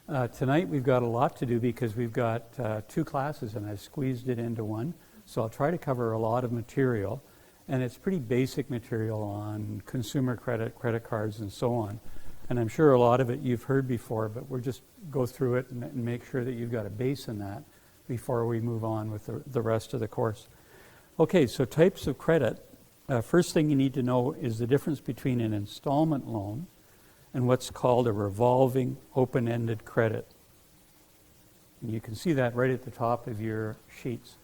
Tonight we've got a lot to do because we've got two classes and I've squeezed it into one. So I'll try to cover a lot of material, and it's pretty basic material on consumer credit, credit cards, and so on. And I'm sure a lot of it you've heard before, but we'll just go through it and make sure that you've got a base in that before we move on with the rest of the course. Okay, so types of credit. First thing you need to know is the difference between an installment loan and what's called a revolving open-ended credit. And you can see that right at the top of your sheets.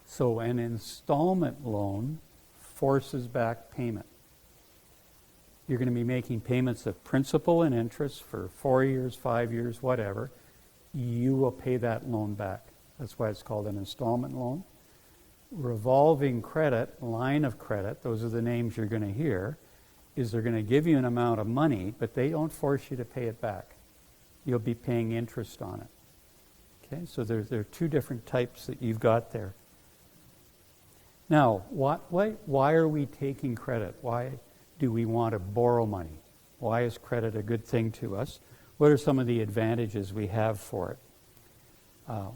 So an installment loan forces back payment. You're going to be making payments of principal and interest for 4 years, 5 years, whatever. You will pay that loan back. That's why it's called an installment loan. Revolving credit, line of credit, those are the names you're going to hear, is they're going to give you an amount of money, but they don't force you to pay it back. You'll be paying interest on it. Okay, so there are two different types that you've got there. Now, why are we taking credit? Why do we want to borrow money? Why is credit a good thing to us? What are some of the advantages we have for it?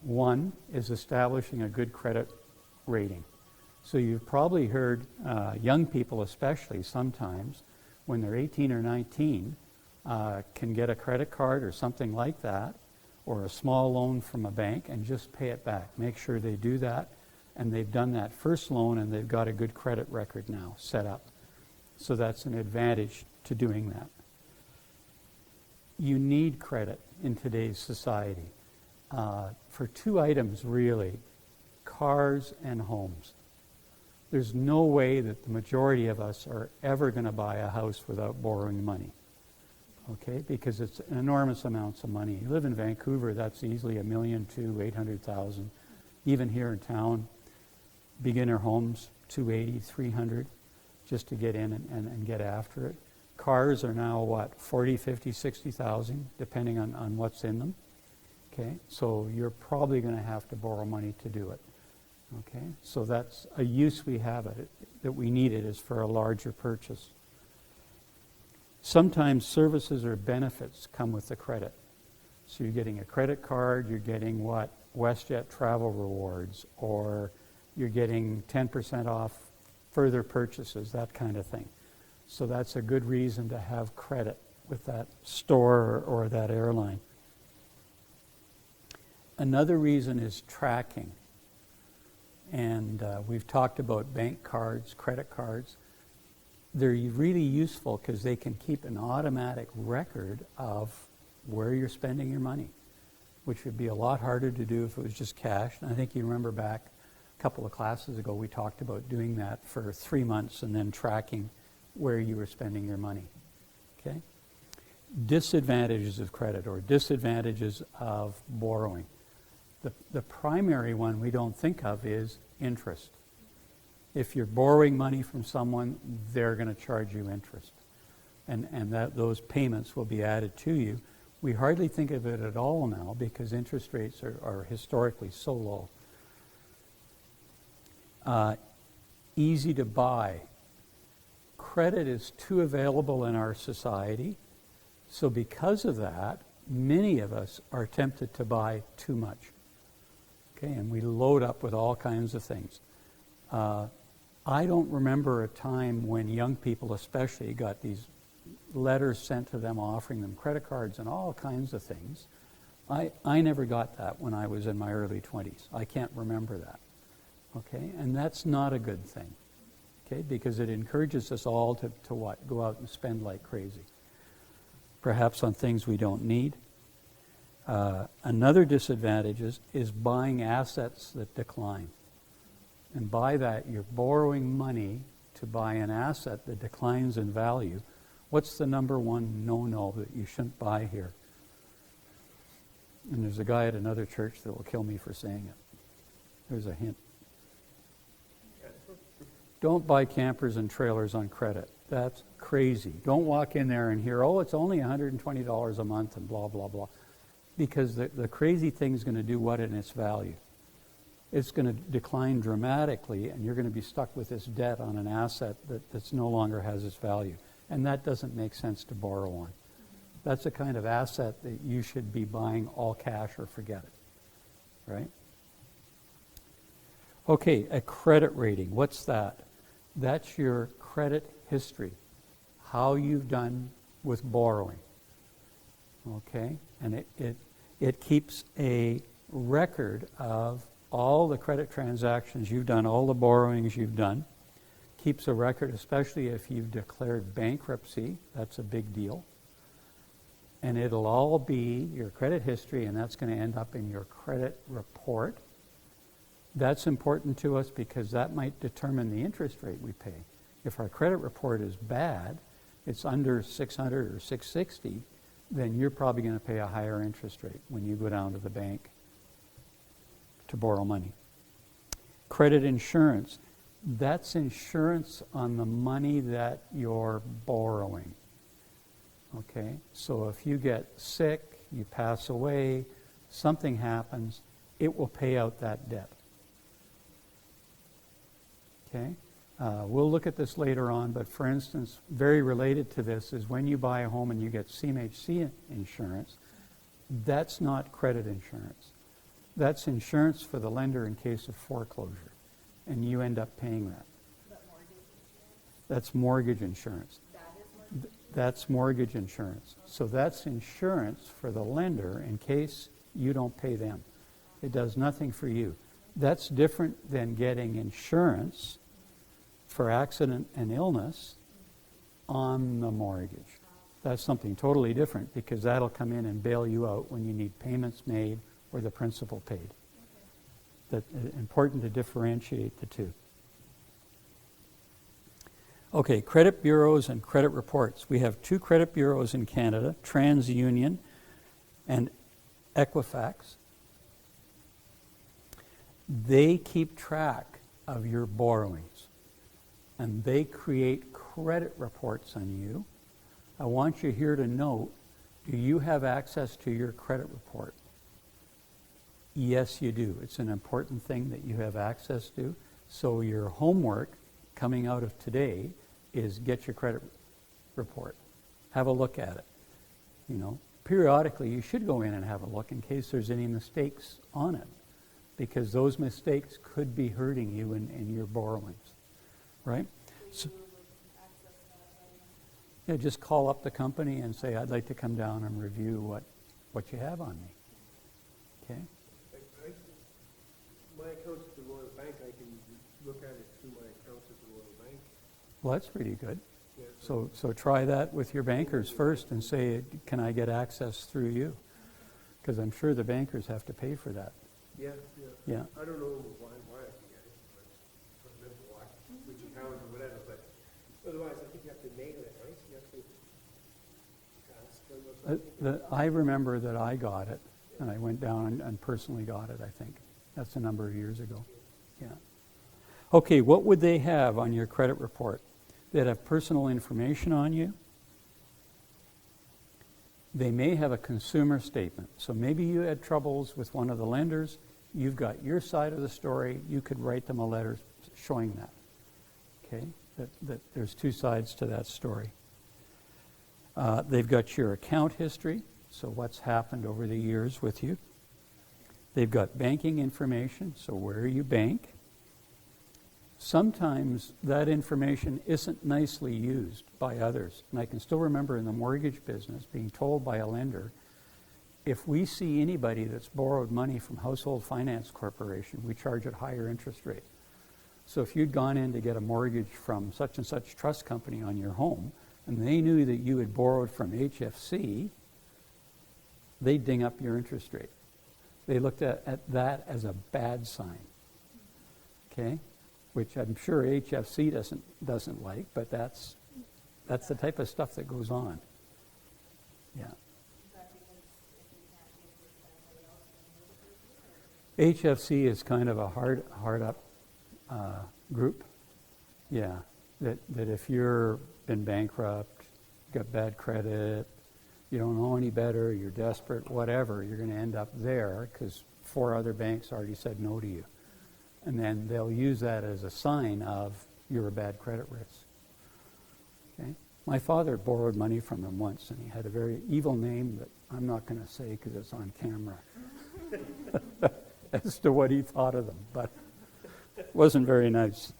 One is establishing a good credit rating. So you've probably heard young people especially sometimes when they're 18 or 19 can get a credit card or something like that or a small loan from a bank and just pay it back. Make sure they do that and they've done that first loan and they've got a good credit record now set up. So that's an advantage to doing that. You need credit in today's society for two items really, cars and homes. There's no way that the majority of us are ever going to buy a house without borrowing money, okay? Because it's enormous amounts of money. You live in Vancouver, that's easily $1 million to $800,000. Even here in town, beginner homes, $280,000, $300,000 just to get in and get after it. Cars are now what, $40,000, $50,000, $60,000, depending on what's in them. Okay, so you're probably going to have to borrow money to do it. Okay, so that's a use we have of it, that we need it is for a larger purchase. Sometimes services or benefits come with the credit. So you're getting a credit card, you're getting what? WestJet travel rewards, or you're getting 10% off further purchases, that kind of thing. So that's a good reason to have credit with that store or that airline. Another reason is tracking. And we've talked about bank cards, credit cards. They're really useful because they can keep an automatic record of where you're spending your money, which would be a lot harder to do if it was just cash. And I think you remember back a couple of classes ago, we talked about doing that for 3 months and then tracking where you were spending your money. Okay? Disadvantages of credit or disadvantages of borrowing. The primary one we don't think of is interest. If you're borrowing money from someone, they're going to charge you interest. And those payments will be added to you. We hardly think of it at all now because interest rates are historically so low. Easy to buy. Credit is too available in our society. So because of that, many of us are tempted to buy too much. Okay, and we load up with all kinds of things. I don't remember a time when young people especially got these letters sent to them offering them credit cards and all kinds of things. I never got that when I was in my early 20s. I can't remember that. Okay, and that's not a good thing. Okay, because it encourages us all to what? Go out and spend like crazy. Perhaps on things we don't need. Another disadvantage is buying assets that decline. And by that, you're borrowing money to buy an asset that declines in value. What's the number one no-no that you shouldn't buy here? And there's a guy at another church that will kill me for saying it. There's a hint. Don't buy campers and trailers on credit. That's crazy. Don't walk in there and hear, oh, it's only $120 a month and blah, blah, blah. Because the crazy thing's going to do what in its value? It's going to decline dramatically, and you're going to be stuck with this debt on an asset that's no longer has its value. And that doesn't make sense to borrow on. That's a kind of asset that you should be buying all cash or forget it, right? Okay, a credit rating. What's that? That's your credit history, how you've done with borrowing. Okay, and it keeps a record of all the credit transactions you've done, all the borrowings you've done. Keeps a record, especially if you've declared bankruptcy. That's a big deal. And it'll all be your credit history, and that's going to end up in your credit report. That's important to us because that might determine the interest rate we pay. If our credit report is bad, it's under 600 or 660, then you're probably going to pay a higher interest rate when you go down to the bank to borrow money. Credit insurance. That's insurance on the money that you're borrowing. Okay? So if you get sick, you pass away, something happens, it will pay out that debt. Okay? We'll look at this later on, but for instance, very related to this is when you buy a home and you get CMHC insurance, that's not credit insurance. That's insurance for the lender in case of foreclosure, and you end up paying that. That's mortgage insurance. That's mortgage insurance. So that's insurance for the lender in case you don't pay them. It does nothing for you. That's different than getting insurance for accident and illness on the mortgage. That's something totally different because that'll come in and bail you out when you need payments made or the principal paid. That's important to differentiate the two. Okay, credit bureaus and credit reports. We have two credit bureaus in Canada, TransUnion and Equifax. They keep track of your borrowings, and they create credit reports on you. I want you here to note, do you have access to your credit report? Yes, you do. It's an important thing that you have access to. So your homework coming out of today is get your credit report. Have a look at it. You know, periodically you should go in and have a look in case there's any mistakes on it, because those mistakes could be hurting you in your borrowings, right? So, yeah, just call up the company and say, I'd like to come down and review what you have on me. Okay? My account's at the Royal Bank. I can look at it through my accounts at the Royal Bank. Well, that's pretty good. Yeah, So try that with your bankers first and say, can I get access through you? Because I'm sure the bankers have to pay for that. yeah. Yeah. I don't know why I can get it, but I don't remember why, which account or whatever, but otherwise I think you have to mail it, right? You have to ask them or something. I remember that I got it, and I went down and personally got it, I think. That's a number of years ago. Yeah. Okay, what would they have on your credit report? They'd have personal information on you. They may have a consumer statement. So maybe you had troubles with one of the lenders. You've got your side of the story. You could write them a letter showing that. Okay? That there's two sides to that story. They've got your account history, so what's happened over the years with you. They've got banking information, so where you bank. Sometimes that information isn't nicely used by others. And I can still remember in the mortgage business being told by a lender, if we see anybody that's borrowed money from Household Finance Corporation, we charge at higher interest rate. So if you'd gone in to get a mortgage from such and such trust company on your home, and they knew that you had borrowed from HFC, they'd ding up your interest rate. They looked at that as a bad sign. Okay? Which I'm sure HFC doesn't like, but that's the type of stuff that goes on. Yeah. HFC is kind of a hard up group. Yeah. That if you're been bankrupt, got bad credit, you don't know any better, you're desperate, whatever, you're going to end up there because 4 other banks already said no to you. And then they'll use that as a sign of you're a bad credit risk. Okay? My father borrowed money from him once, and he had a very evil name that I'm not going to say because it's on camera as to what he thought of them, but it wasn't very nice.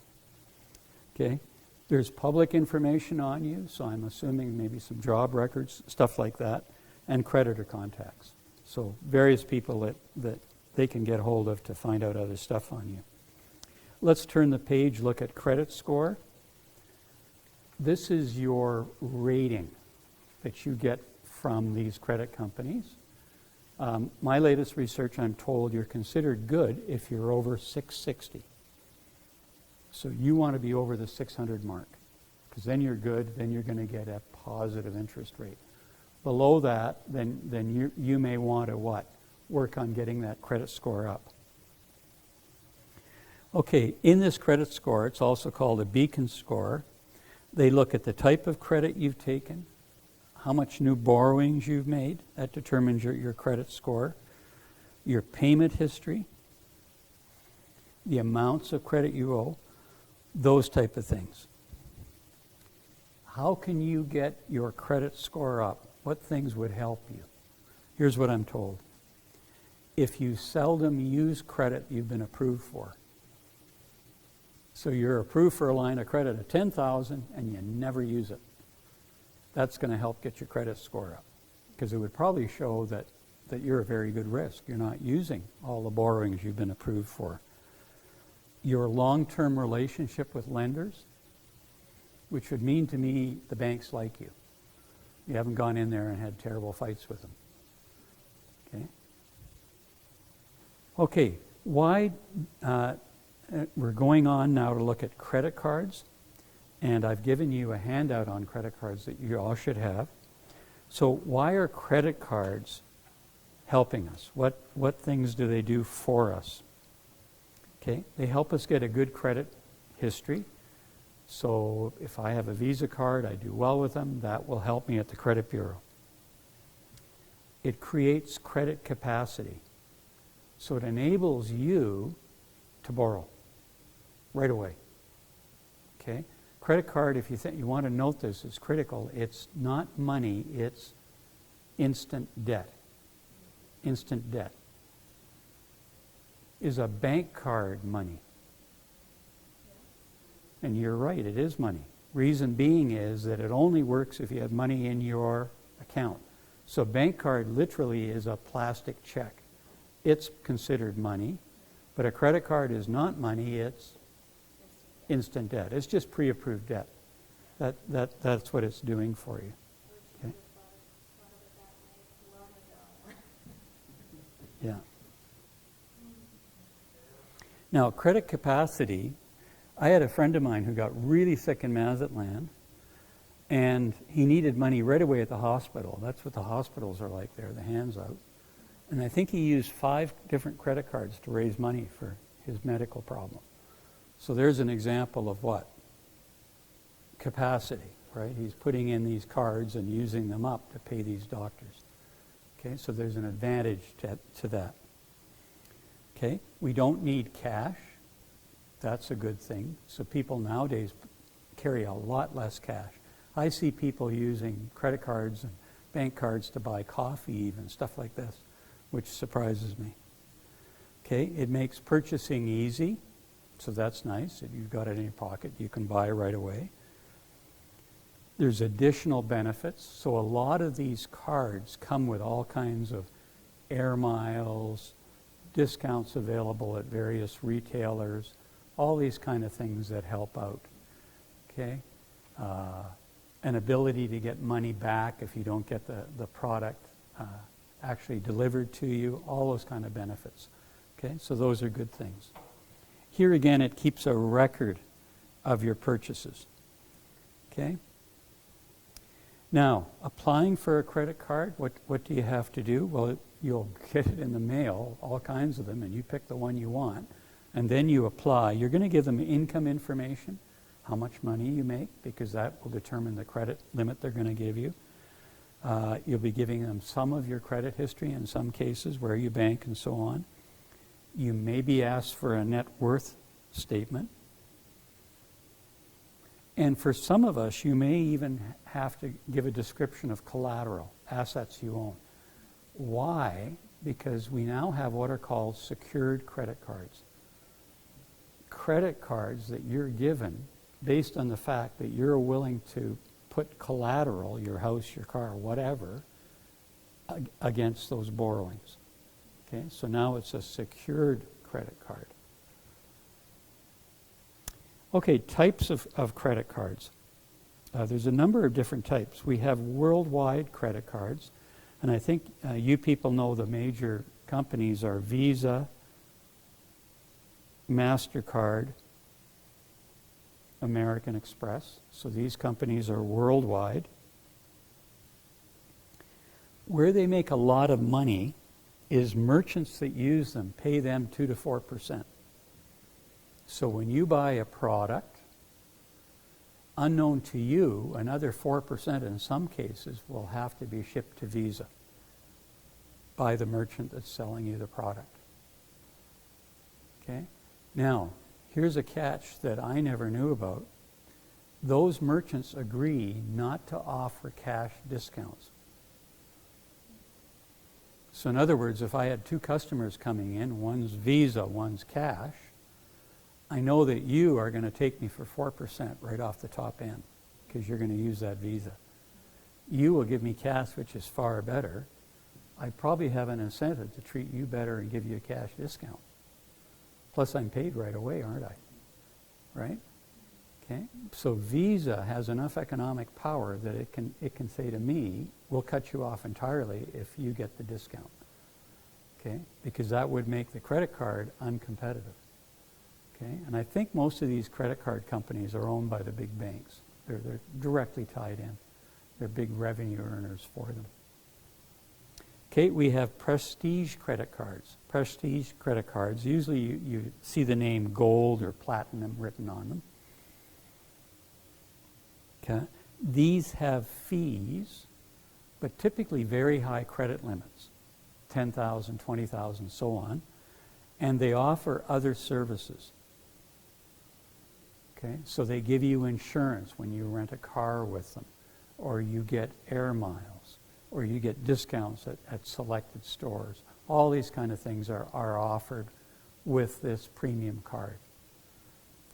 Okay? There's public information on you, so I'm assuming maybe some job records, stuff like that, and creditor contacts. So various people that they can get hold of to find out other stuff on you. Let's turn the page, look at credit score. This is your rating that you get from these credit companies. My latest research, I'm told you're considered good if you're over 660. So you want to be over the 600 mark, because then you're good, then you're going to get a positive interest rate. Below that, then you may want to what? Work on getting that credit score up. Okay, in this credit score, it's also called a beacon score. They look at the type of credit you've taken, how much new borrowings you've made. That determines your credit score. Your payment history, the amounts of credit you owe, those type of things. How can you get your credit score up? What things would help you? Here's what I'm told. If you seldom use credit you've been approved for. So you're approved for a line of credit of $10,000 and you never use it. That's going to help get your credit score up, because it would probably show that you're a very good risk. You're not using all the borrowings you've been approved for. Your long-term relationship with lenders, which would mean to me the banks like you. You haven't gone in there and had terrible fights with them. Okay, why... we're going on now to look at credit cards, and I've given you a handout on credit cards that you all should have. So why are credit cards helping us? What things do they do for us? Okay, they help us get a good credit history. So if I have a Visa card, I do well with them, that will help me at the credit bureau. It creates credit capacity. So it enables you to borrow right away. Okay? Credit card, if you think you want to note this, is critical. It's not money, it's instant debt. Instant debt. Is a bank card money? And you're right, it is money. Reason being is that it only works if you have money in your account. So bank card literally is a plastic check. It's considered money, but a credit card is not money, it's instant debt. It's just pre-approved debt. That's what it's doing for you. Okay? Yeah. Now, credit capacity, I had a friend of mine who got really sick in Mazatlan, and he needed money right away at the hospital. That's what the hospitals are like there, the hands out. And I think he used 5 different credit cards to raise money for his medical problem. So there's an example of what? Capacity, right? He's putting in these cards and using them up to pay these doctors. Okay, so there's an advantage to that. Okay, we don't need cash. That's a good thing. So people nowadays carry a lot less cash. I see people using credit cards and bank cards to buy coffee, even stuff like this, which surprises me. Okay, it makes purchasing easy, so that's nice. If you've got it in your pocket, you can buy right away. There's additional benefits. So a lot of these cards come with all kinds of air miles, discounts available at various retailers, all these kind of things that help out. Okay, an ability to get money back if you don't get the product actually delivered to you, all those kind of benefits. Okay, so those are good things. Here again, it keeps a record of your purchases. Okay? Now, applying for a credit card, what do you have to do? Well, you'll get it in the mail, all kinds of them, and you pick the one you want, and then you apply. You're going to give them income information, how much money you make, because that will determine the credit limit they're going to give you. You'll be giving them some of your credit history in some cases, where you bank and so on. You may be asked for a net worth statement. And for some of us, you may even have to give a description of collateral, assets you own. Why? Because we now have what are called secured credit cards. Credit cards that you're given based on the fact that you're willing to put collateral, your house, your car, whatever, against those borrowings. Okay, so now it's a secured credit card. Okay, types of credit cards. There's a number of different types. We have worldwide credit cards, and I think you people know the major companies are Visa, MasterCard, American Express. So these companies are worldwide. Where they make a lot of money is merchants that use them pay them 2 to 4%. So when you buy a product, unknown to you, another 4% in some cases will have to be shipped to Visa by the merchant that's selling you the product. Okay? Now, here's a catch that I never knew about. Those merchants agree not to offer cash discounts. So in other words, if I had two customers coming in, one's Visa, one's cash, I know that you are going to take me for 4% right off the top end because you're going to use that Visa. You will give me cash, which is far better. I probably have an incentive to treat you better and give you a cash discount. Plus, I'm paid right away, aren't I? Right? Okay. So Visa has enough economic power that it can say to me, "We'll cut you off entirely if you get the discount." Okay, because that would make the credit card uncompetitive. Okay, and I think most of these credit card companies are owned by the big banks. They're directly tied in. They're big revenue earners for them. Okay, we have prestige credit cards. Prestige credit cards, usually you see the name gold or platinum written on them. Okay, these have fees, but typically very high credit limits, 10,000, 20,000, so on, and they offer other services. Okay, so they give you insurance when you rent a car with them, or you get air miles, or you get discounts at selected stores. All these kind of things are offered with this premium card.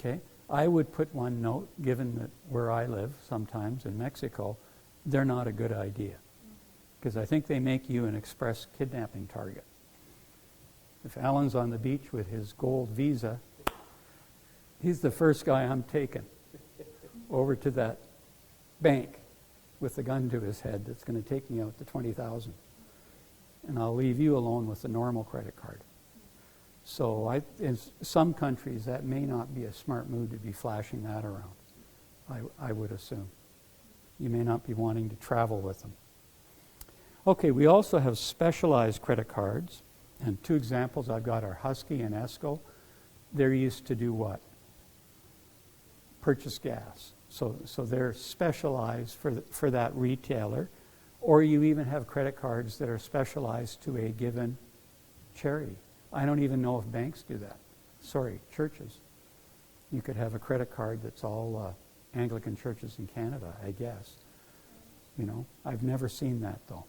Okay, I would put one note, given that where I live sometimes in Mexico, they're not a good idea, because I think they make you an express kidnapping target. If Alan's on the beach with his gold Visa, he's the first guy I'm taking over to that bank with the gun to his head that's going to take me out to 20,000. And I'll leave you alone with the normal credit card. So in some countries, that may not be a smart move to be flashing that around, I would assume. You may not be wanting to travel with them. Okay, we also have specialized credit cards. And two examples I've got are Husky and Esco. They're used to do what? Purchase gas. So they're specialized for that retailer. Or you even have credit cards that are specialized to a given charity. I don't even know if banks do that. Sorry, churches. You could have a credit card that's all Anglican churches in Canada, I guess. You know, I've never seen that though.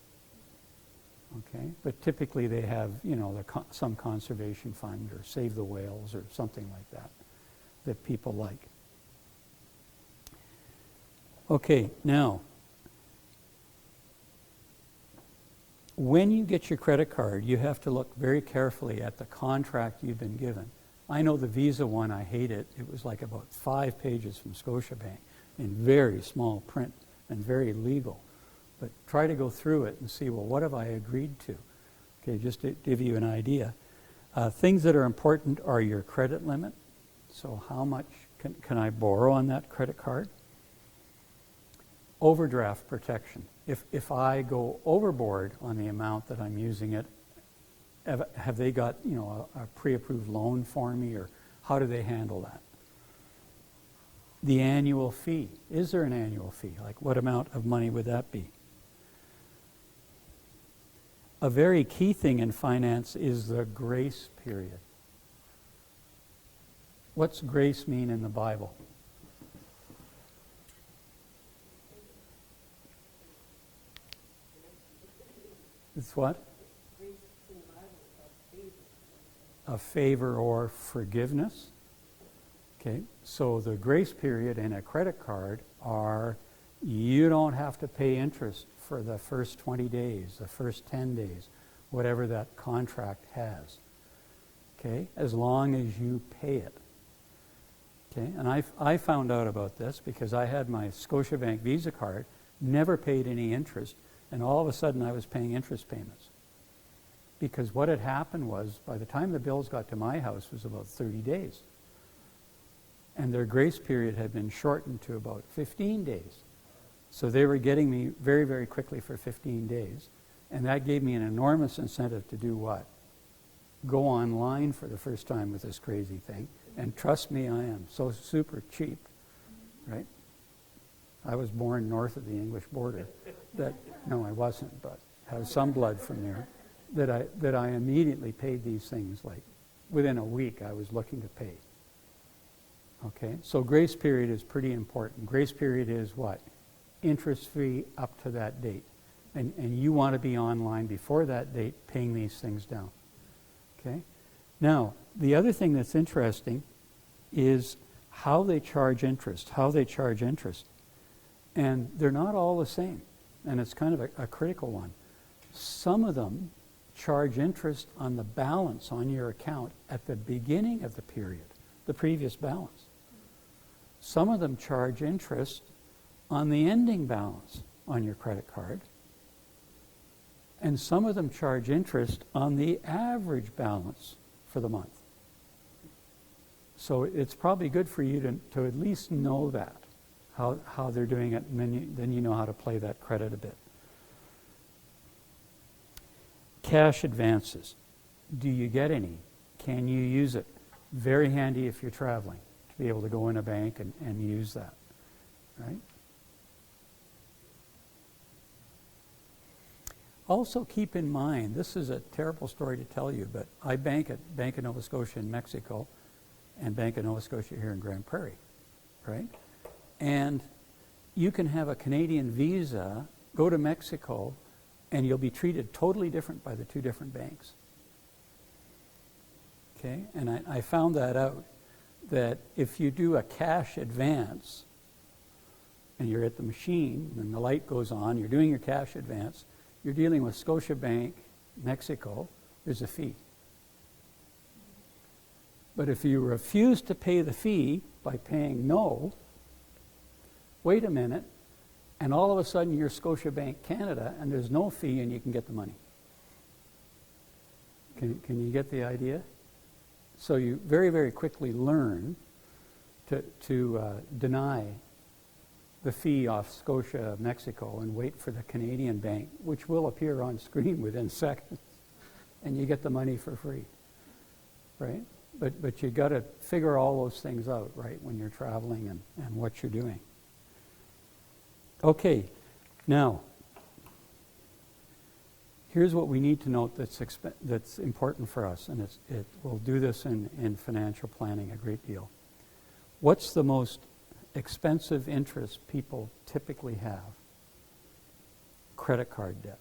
Okay, but typically they have, you know, some conservation fund or Save the Whales or something like that people like. Okay, now, when you get your credit card, you have to look very carefully at the contract you've been given. I know the Visa one, I hate it. It was like about 5 pages from Scotiabank in very small print and very legal. But try to go through it and see, well, what have I agreed to? Okay, just to give you an idea. Things that are important are your credit limit. So how much can I borrow on that credit card? Overdraft protection. If I go overboard on the amount that I'm using it, have they got, you know, a pre-approved loan for me, or how do they handle that? The annual fee. Is there an annual fee? Like, what amount of money would that be? A very key thing in finance is the grace period. What's grace mean in the Bible? It's what? A favor or forgiveness. Okay, so the grace period in a credit card are you don't have to pay interest for the first 20 days, the first 10 days, whatever that contract has. Okay, as long as you pay it. Okay, and I found out about this because I had my Scotiabank Visa card, never paid any interest, and all of a sudden I was paying interest payments. Because what had happened was, by the time the bills got to my house was about 30 days. And their grace period had been shortened to about 15 days. So they were getting me very, very quickly for 15 days. And that gave me an enormous incentive to do what? Go online for the first time with this crazy thing. And trust me, I am so super cheap, right? I was born north of the English border. No, I wasn't, but have some blood from there. That I immediately paid these things, like within a week I was looking to pay. Okay, so grace period is pretty important. Grace period is what? Interest free up to that date. And you want to be online before that date paying these things down. Okay? Now, the other thing that's interesting is how they charge interest. And they're not all the same. And it's kind of a critical one. Some of them charge interest on the balance on your account at the beginning of the period, the previous balance. Some of them charge interest on the ending balance on your credit card. And some of them charge interest on the average balance for the month. So it's probably good for you to at least know that, how they're doing it, and then you know how to play that credit a bit. Cash advances. Do you get any? Can you use it? Very handy if you're traveling, to be able to go in a bank and use that, right? Also keep in mind, this is a terrible story to tell you, but I bank at Bank of Nova Scotia in Mexico and Bank of Nova Scotia here in Grand Prairie, right? And you can have a Canadian Visa, go to Mexico, and you'll be treated totally different by the two different banks. Okay, and I found that out, that if you do a cash advance and you're at the machine and the light goes on, you're doing your cash advance, you're dealing with Scotiabank, Mexico, there's a fee. But if you refuse to pay the fee by paying no, wait a minute, and all of a sudden you're Scotiabank Canada and there's no fee and you can get the money. Can you get the idea? So you very, very quickly learn to deny the fee off Scotia, Mexico, and wait for the Canadian bank, which will appear on screen within seconds, and you get the money for free, right? But you got to figure all those things out, right, when you're traveling and what you're doing. Okay, now, here's what we need to note that's important for us, and we'll do this in financial planning a great deal. What's the most expensive interest people typically have? Credit card debt.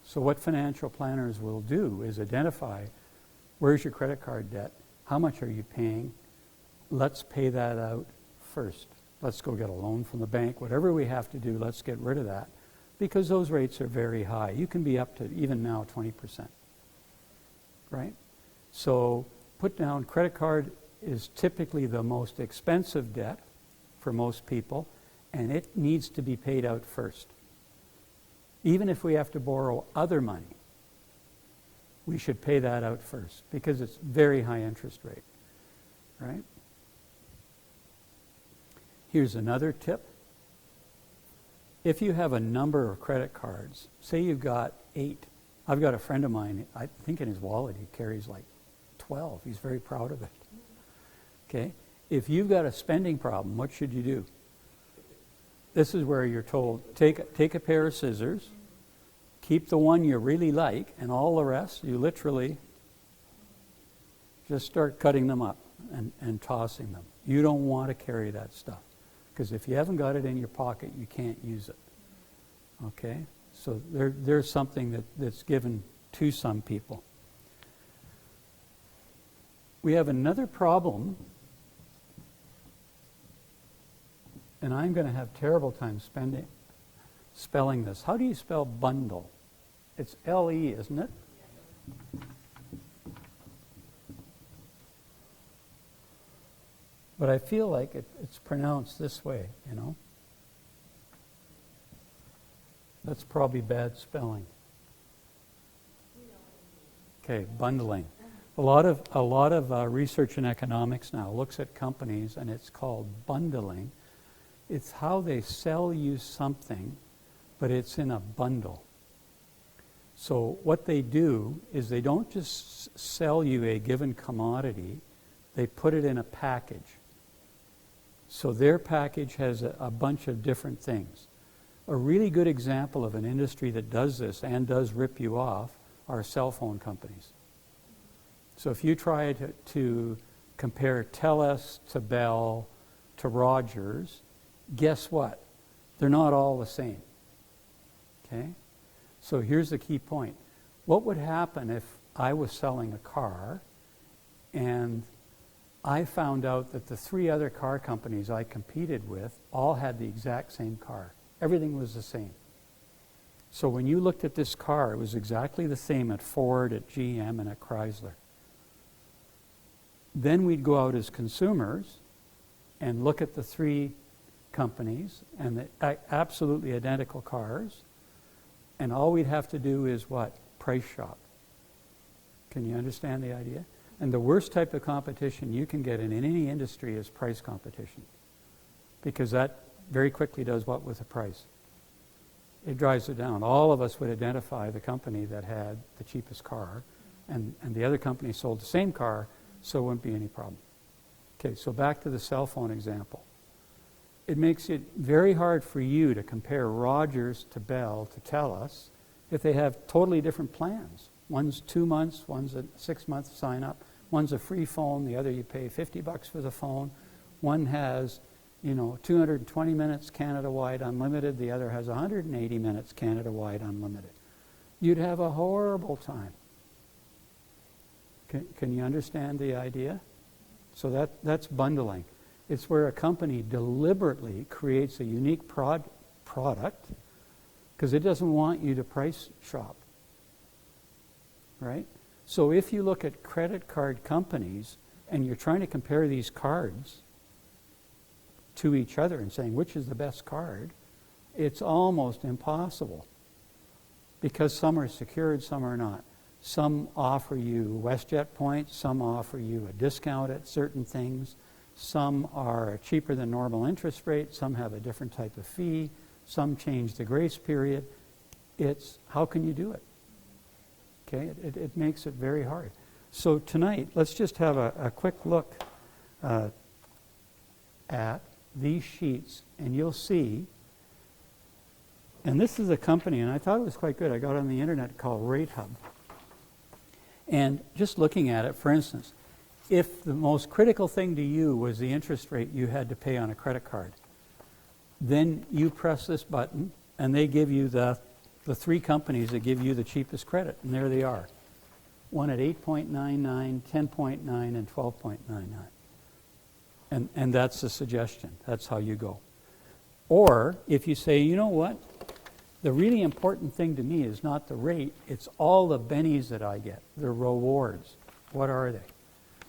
So what financial planners will do is identify, where's your credit card debt? How much are you paying? Let's pay that out first. Let's go get a loan from the bank. Whatever we have to do, let's get rid of that, because those rates are very high. You can be up to, even now, 20%. Right? So put down, credit card is typically the most expensive debt for most people, and it needs to be paid out first. Even if we have to borrow other money, we should pay that out first, because it's very high interest rate. Right? Here's another tip. If you have a number of credit cards, say you've got 8. I've got a friend of mine, I think in his wallet he carries like 12. He's very proud of it. Okay? If you've got a spending problem, what should you do? This is where you're told, take a pair of scissors, keep the one you really like, and all the rest, you literally just start cutting them up and tossing them. You don't want to carry that stuff, because if you haven't got it in your pocket, you can't use it. Okay? So there's something that's given to some people. We have another problem, and I'm going to have terrible time spelling this. How do you spell bundle? It's L-E, isn't it? But I feel like it's pronounced this way, you know? That's probably bad spelling. Okay, bundling. A lot of research in economics now looks at companies, and it's called bundling. It's how they sell you something, but it's in a bundle. So what they do is they don't just sell you a given commodity, they put it in a package. So their package has a bunch of different things. A really good example of an industry that does this and does rip you off are cell phone companies. So if you try to compare TELUS to Bell to Rogers, guess what? They're not all the same. Okay? So here's the key point. What would happen if I was selling a car and I found out that the 3 other car companies I competed with all had the exact same car? Everything was the same. So when you looked at this car, it was exactly the same at Ford, at GM, and at Chrysler. Then we'd go out as consumers and look at the 3 companies and the absolutely identical cars, and all we'd have to do is what? Price shop. Can you understand the idea? And the worst type of competition you can get in any industry is price competition, because that very quickly does what with the price? It drives it down. All of us would identify the company that had the cheapest car, and the other company sold the same car, so it wouldn't be any problem. Okay, so back to the cell phone example. It makes it very hard for you to compare Rogers to Bell to TELUS if they have totally different plans. One's 2 months, one's a 6-month sign-up, one's a free phone, the other you pay $50 for the phone. One has 220 minutes Canada-wide unlimited, the other has 180 minutes Canada-wide unlimited. You'd have a horrible time. Can you understand the idea? So that's bundling. It's where a company deliberately creates a unique product because it doesn't want you to price shop. Right? So if you look at credit card companies and you're trying to compare these cards to each other and saying which is the best card, it's almost impossible because some are secured, some are not. Some offer you WestJet points, some offer you a discount at certain things, some are cheaper than normal interest rate, some have a different type of fee, some change the grace period. It's how can you do it? Okay, it makes it very hard. So tonight, let's just have a quick look at these sheets, and you'll see, and this is a company, and I thought it was quite good. I got it on the internet called RateHub. And just looking at it, for instance, if the most critical thing to you was the interest rate you had to pay on a credit card, then you press this button, and they give you the 3 companies that give you the cheapest credit, and there they are. One at 8.99, 10.9, and 12.99. And that's the suggestion. That's how you go. Or if you say, you know what, the really important thing to me is not the rate, it's all the bennies that I get, the rewards. What are they?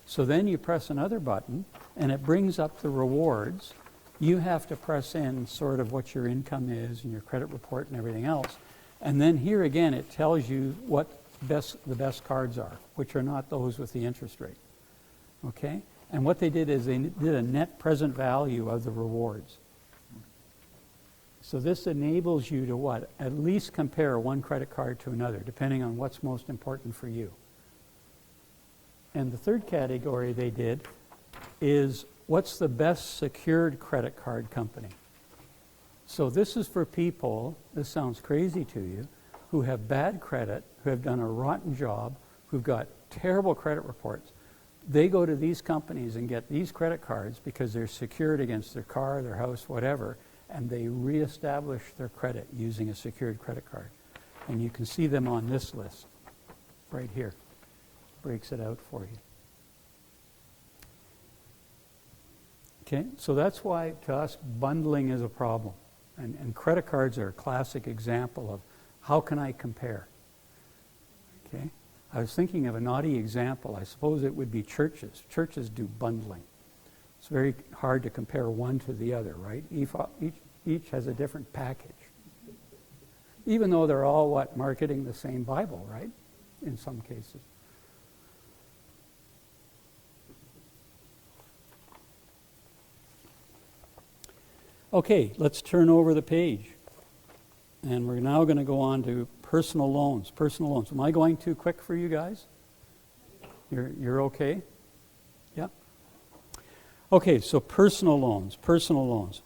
So then you press another button, and it brings up the rewards. You have to press in sort of what your income is and your credit report and everything else. And then here again, it tells you what the best cards are, which are not those with the interest rate. Okay? And what they did is they did a net present value of the rewards. So this enables you to what? At least compare one credit card to another, depending on what's most important for you. And the third category they did is what's the best secured credit card company? So this is for people, this sounds crazy to you, who have bad credit, who have done a rotten job, who've got terrible credit reports. They go to these companies and get these credit cards because they're secured against their car, their house, whatever, and they reestablish their credit using a secured credit card. And you can see them on this list right here. Breaks it out for you. Okay, so that's why to us bundling is a problem. And credit cards are a classic example of how can I compare? Okay, I was thinking of a naughty example. I suppose it would be churches. Churches do bundling. It's very hard to compare one to the other, right? Each has a different package. Even though they're all, marketing the same Bible, right? In some cases. Okay, let's turn over the page. And we're now going to go on to personal loans. Personal loans. Am I going too quick for you guys? You're okay? Yeah? Okay, so personal loans. Personal loans.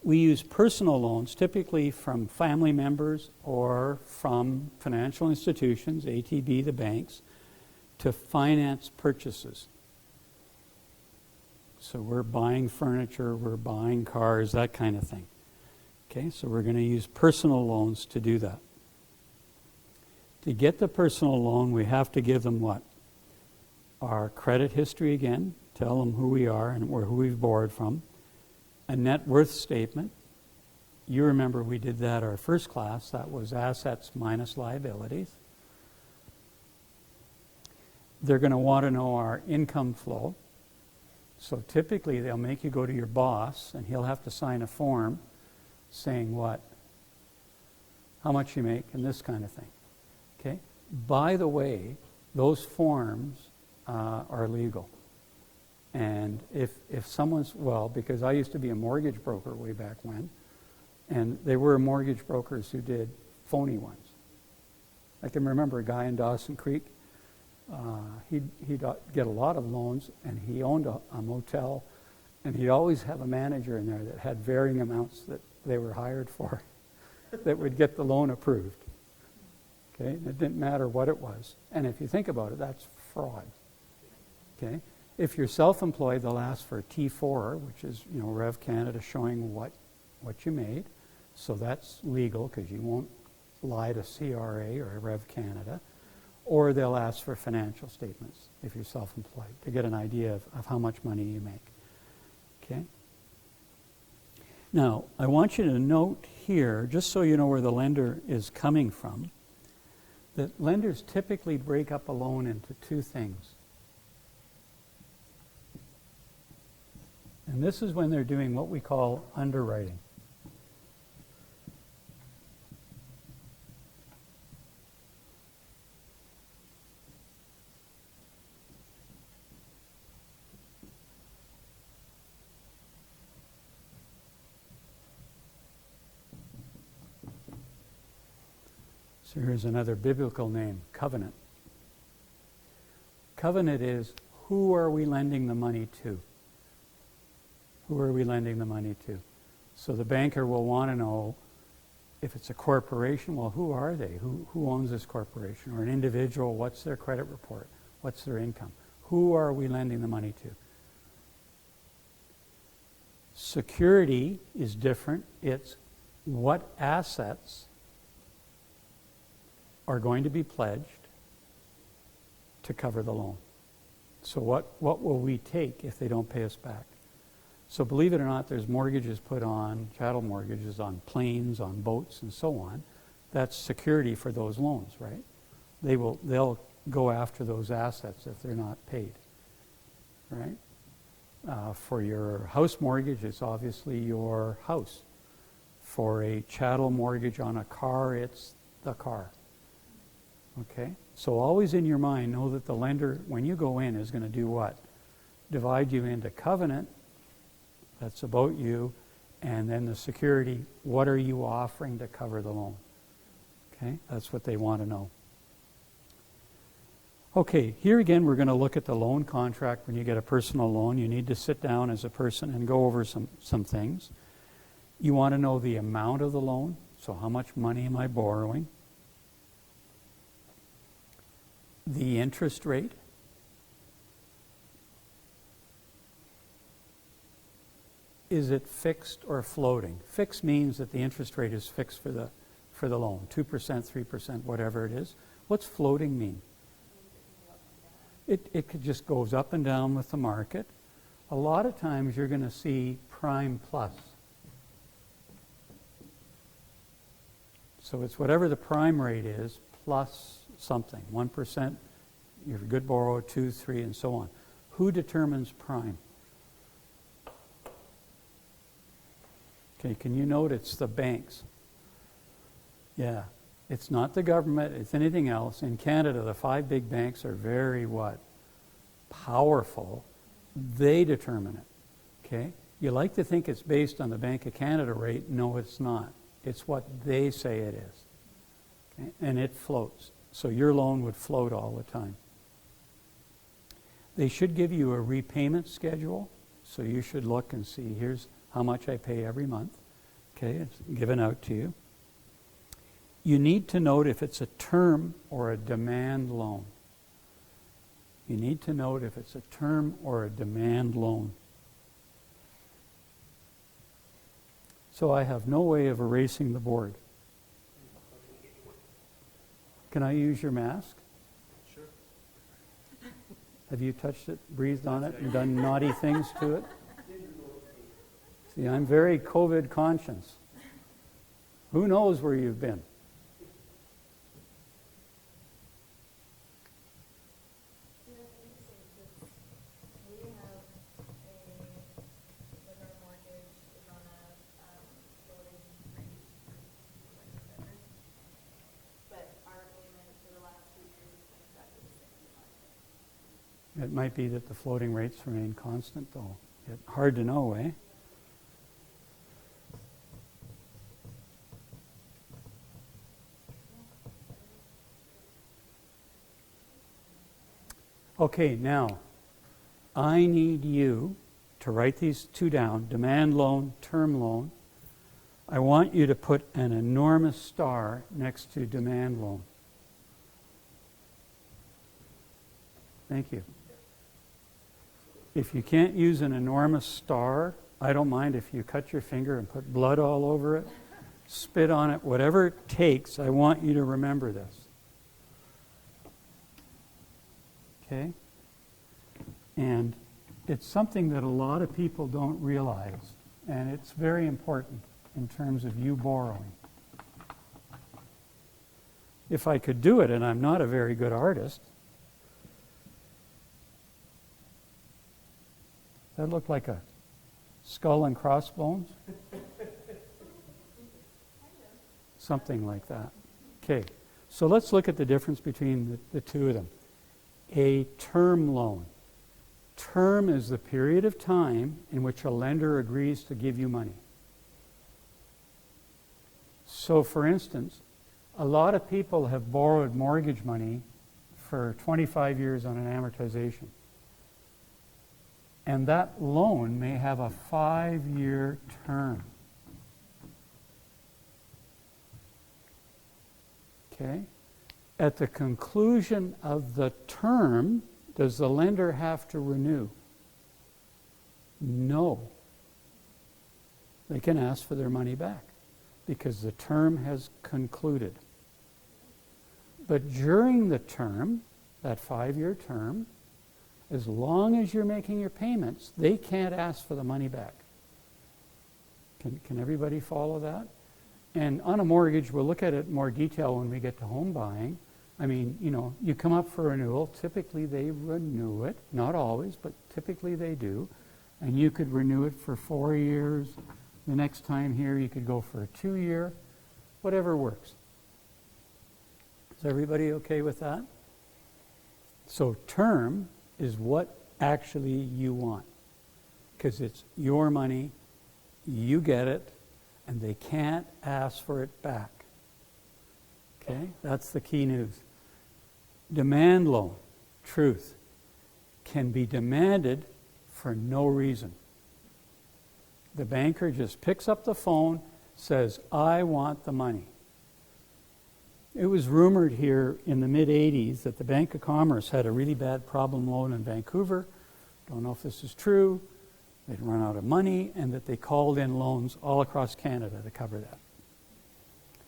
We use personal loans typically from family members or from financial institutions, ATB, the banks, to finance purchases. So we're buying furniture, we're buying cars, that kind of thing. Okay, so we're going to use personal loans to do that. To get the personal loan, we have to give them what? Our credit history again, tell them who we are and who we've borrowed from. A net worth statement. You remember we did that our first class. That was assets minus liabilities. They're going to want to know our income flow. So typically they'll make you go to your boss and he'll have to sign a form saying what? How much you make and this kind of thing. Okay? By the way, those forms are legal. And if someone's, because I used to be a mortgage broker way back when, and there were mortgage brokers who did phony ones. I can remember a guy in Dawson Creek. He'd get a lot of loans, and he owned a motel, and he'd always have a manager in there that had varying amounts that they were hired for that would get the loan approved. Okay, and it didn't matter what it was. And if you think about it, that's fraud. Okay, if you're self-employed, they'll ask for a T4, which is Rev Canada showing what you made. So that's legal because you won't lie to CRA or Rev Canada. Or they'll ask for financial statements if you're self-employed to get an idea of how much money you make. Okay? Now, I want you to note here, just so you know where the lender is coming from, that lenders typically break up a loan into two things. And this is when they're doing what we call underwriting. So here's another biblical name, covenant. Covenant is, who are we lending the money to? Who are we lending the money to? So the banker will want to know, if it's a corporation, well, who are they? Who owns this corporation? Or an individual, what's their credit report? What's their income? Who are we lending the money to? Security is different. It's what assets are going to be pledged to cover the loan. So what will we take if they don't pay us back? So believe it or not, there's mortgages put on, chattel mortgages on planes, on boats, and so on. That's security for those loans, right? They'll go after those assets if they're not paid, right? For your house mortgage, it's obviously your house. For a chattel mortgage on a car, it's the car. Okay? So always in your mind, know that the lender, when you go in, is going to do what? Divide you into covenant, that's about you, and then the security, what are you offering to cover the loan? Okay? That's what they want to know. Okay, here again we're going to look at the loan contract. When you get a personal loan, you need to sit down as a person and go over some things. You want to know the amount of the loan, so how much money am I borrowing? The interest rate. Is it fixed or floating? Fixed means that the interest rate is fixed for for the loan, 2%, 3%, whatever it is. What's floating mean? It could just goes up and down with the market. A lot of times you're going to see prime plus. So it's whatever the prime rate is plus something, 1%, you're a good borrower, 2, 3, and so on. Who determines prime? Okay, can you note it's the banks? Yeah, it's not the government, it's anything else. In Canada, the 5 big banks are very what? Powerful. They determine it, okay? You like to think it's based on the Bank of Canada rate. No, it's not. It's what they say it is. Okay? And it floats. So your loan would float all the time. They should give you a repayment schedule. So you should look and see, here's how much I pay every month. Okay, it's given out to you. You need to note if it's a term or a demand loan. You need to note if it's a term or a demand loan. So I have no way of erasing the board. Can I use your mask? Sure. Have you touched it, breathed on it, and done naughty things to it? See, I'm very COVID conscious. Who knows where you've been? It might be that the floating rates remain constant, though. Hard to know, eh? Okay, now, I need you to write these two down, demand loan, term loan. I want you to put an enormous star next to demand loan. Thank you. If you can't use an enormous star, I don't mind if you cut your finger and put blood all over it, spit on it, whatever it takes, I want you to remember this. Okay? And it's something that a lot of people don't realize, and it's very important in terms of you borrowing. If I could do it, and I'm not a very good artist, that looked like a skull and crossbones? Something like that. Okay, so let's look at the difference between the two of them. A term loan. Term is the period of time in which a lender agrees to give you money. So, for instance, a lot of people have borrowed mortgage money for 25 years on an amortization. And that loan may have a 5-year term. Okay? At the conclusion of the term, does the lender have to renew? No. They can ask for their money back because the term has concluded. But during the term, that 5-year term, as long as you're making your payments, they can't ask for the money back. Can everybody follow that? And on a mortgage, we'll look at it in more detail when we get to home buying. I mean, you know, you come up for renewal, typically they renew it, not always, but typically they do. And you could renew it for 4 years. The next time here, you could go for a 2-year, whatever works. Is everybody okay with that? So term is what actually you want, because it's your money, you get it, and they can't ask for it back. Okay, that's the key news. Demand loan, truth, can be demanded for no reason. The banker just picks up the phone, says, I want the money. It was rumored here in the mid-'80s that the Bank of Commerce had a really bad problem loan in Vancouver. Don't know if this is true. They'd run out of money, and that they called in loans all across Canada to cover that.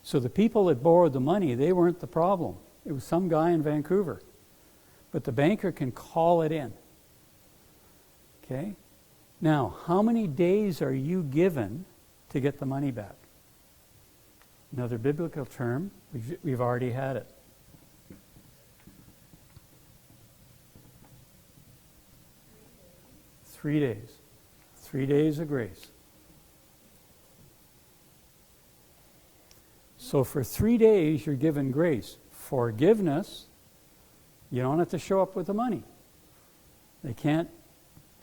So the people that borrowed the money, they weren't the problem. It was some guy in Vancouver. But the banker can call it in. Okay? Now, how many days are you given to get the money back? Another biblical term, we've already had it. 3 days. 3 days of grace. So for 3 days, you're given grace. Forgiveness, you don't have to show up with the money. They can't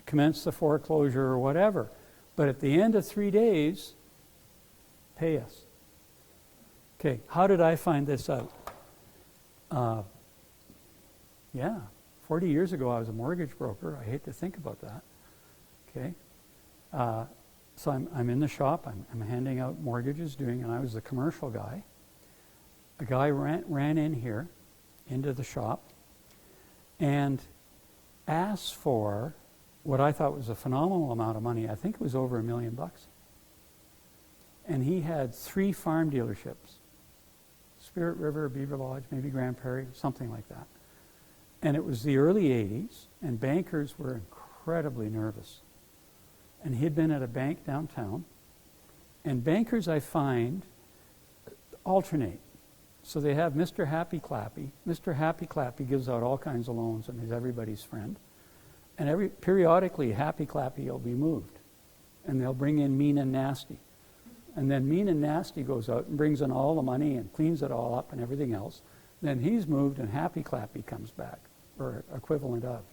commence the foreclosure or whatever. But at the end of 3 days, pay us. Okay, how did I find this out? 40 years ago I was a mortgage broker. I hate to think about that. Okay, so I'm in the shop. I'm handing out mortgages, and I was the commercial guy. A guy ran in here, into the shop, and asked for what I thought was a phenomenal amount of money. I think it was over $1 million. And he had 3 farm dealerships. Spirit River, Beaver Lodge, maybe Grand Prairie, something like that. And it was the early 80s, and bankers were incredibly nervous. And he'd been at a bank downtown. And bankers, I find, alternate. So they have Mr. Happy Clappy. Mr. Happy Clappy gives out all kinds of loans and is everybody's friend. And periodically, Happy Clappy will be moved. And they'll bring in Mean and Nasty. And then Mean and Nasty goes out and brings in all the money and cleans it all up and everything else. Then he's moved and Happy Clappy comes back, or equivalent of.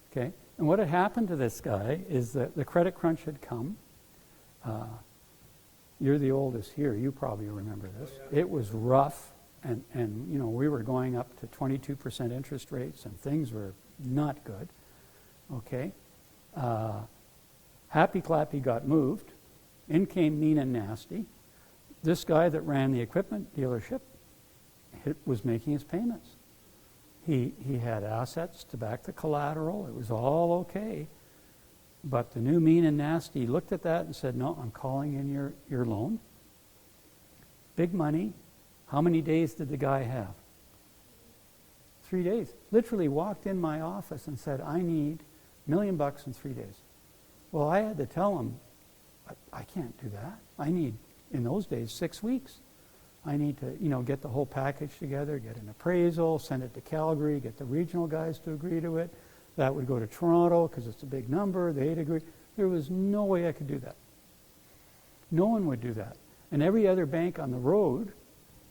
Okay? And what had happened to this guy is that the credit crunch had come. You're the oldest here. You probably remember this. Oh, yeah. It was rough, and we were going up to 22% interest rates, and things were not good. Okay? Happy Clappy got moved. In came Mean and Nasty. This guy that ran the equipment dealership was making his payments. He had assets to back the collateral. It was all okay. But the new Mean and Nasty looked at that and said, no, I'm calling in your loan. Big money. How many days did the guy have? 3 days. Literally walked in my office and said, I need $1 million in 3 days. Well, I had to tell him, I can't do that. I need, in those days, 6 weeks. I need to, get the whole package together, get an appraisal, send it to Calgary, get the regional guys to agree to it. That would go to Toronto because it's a big number. They'd agree. There was no way I could do that. No one would do that. And every other bank on the road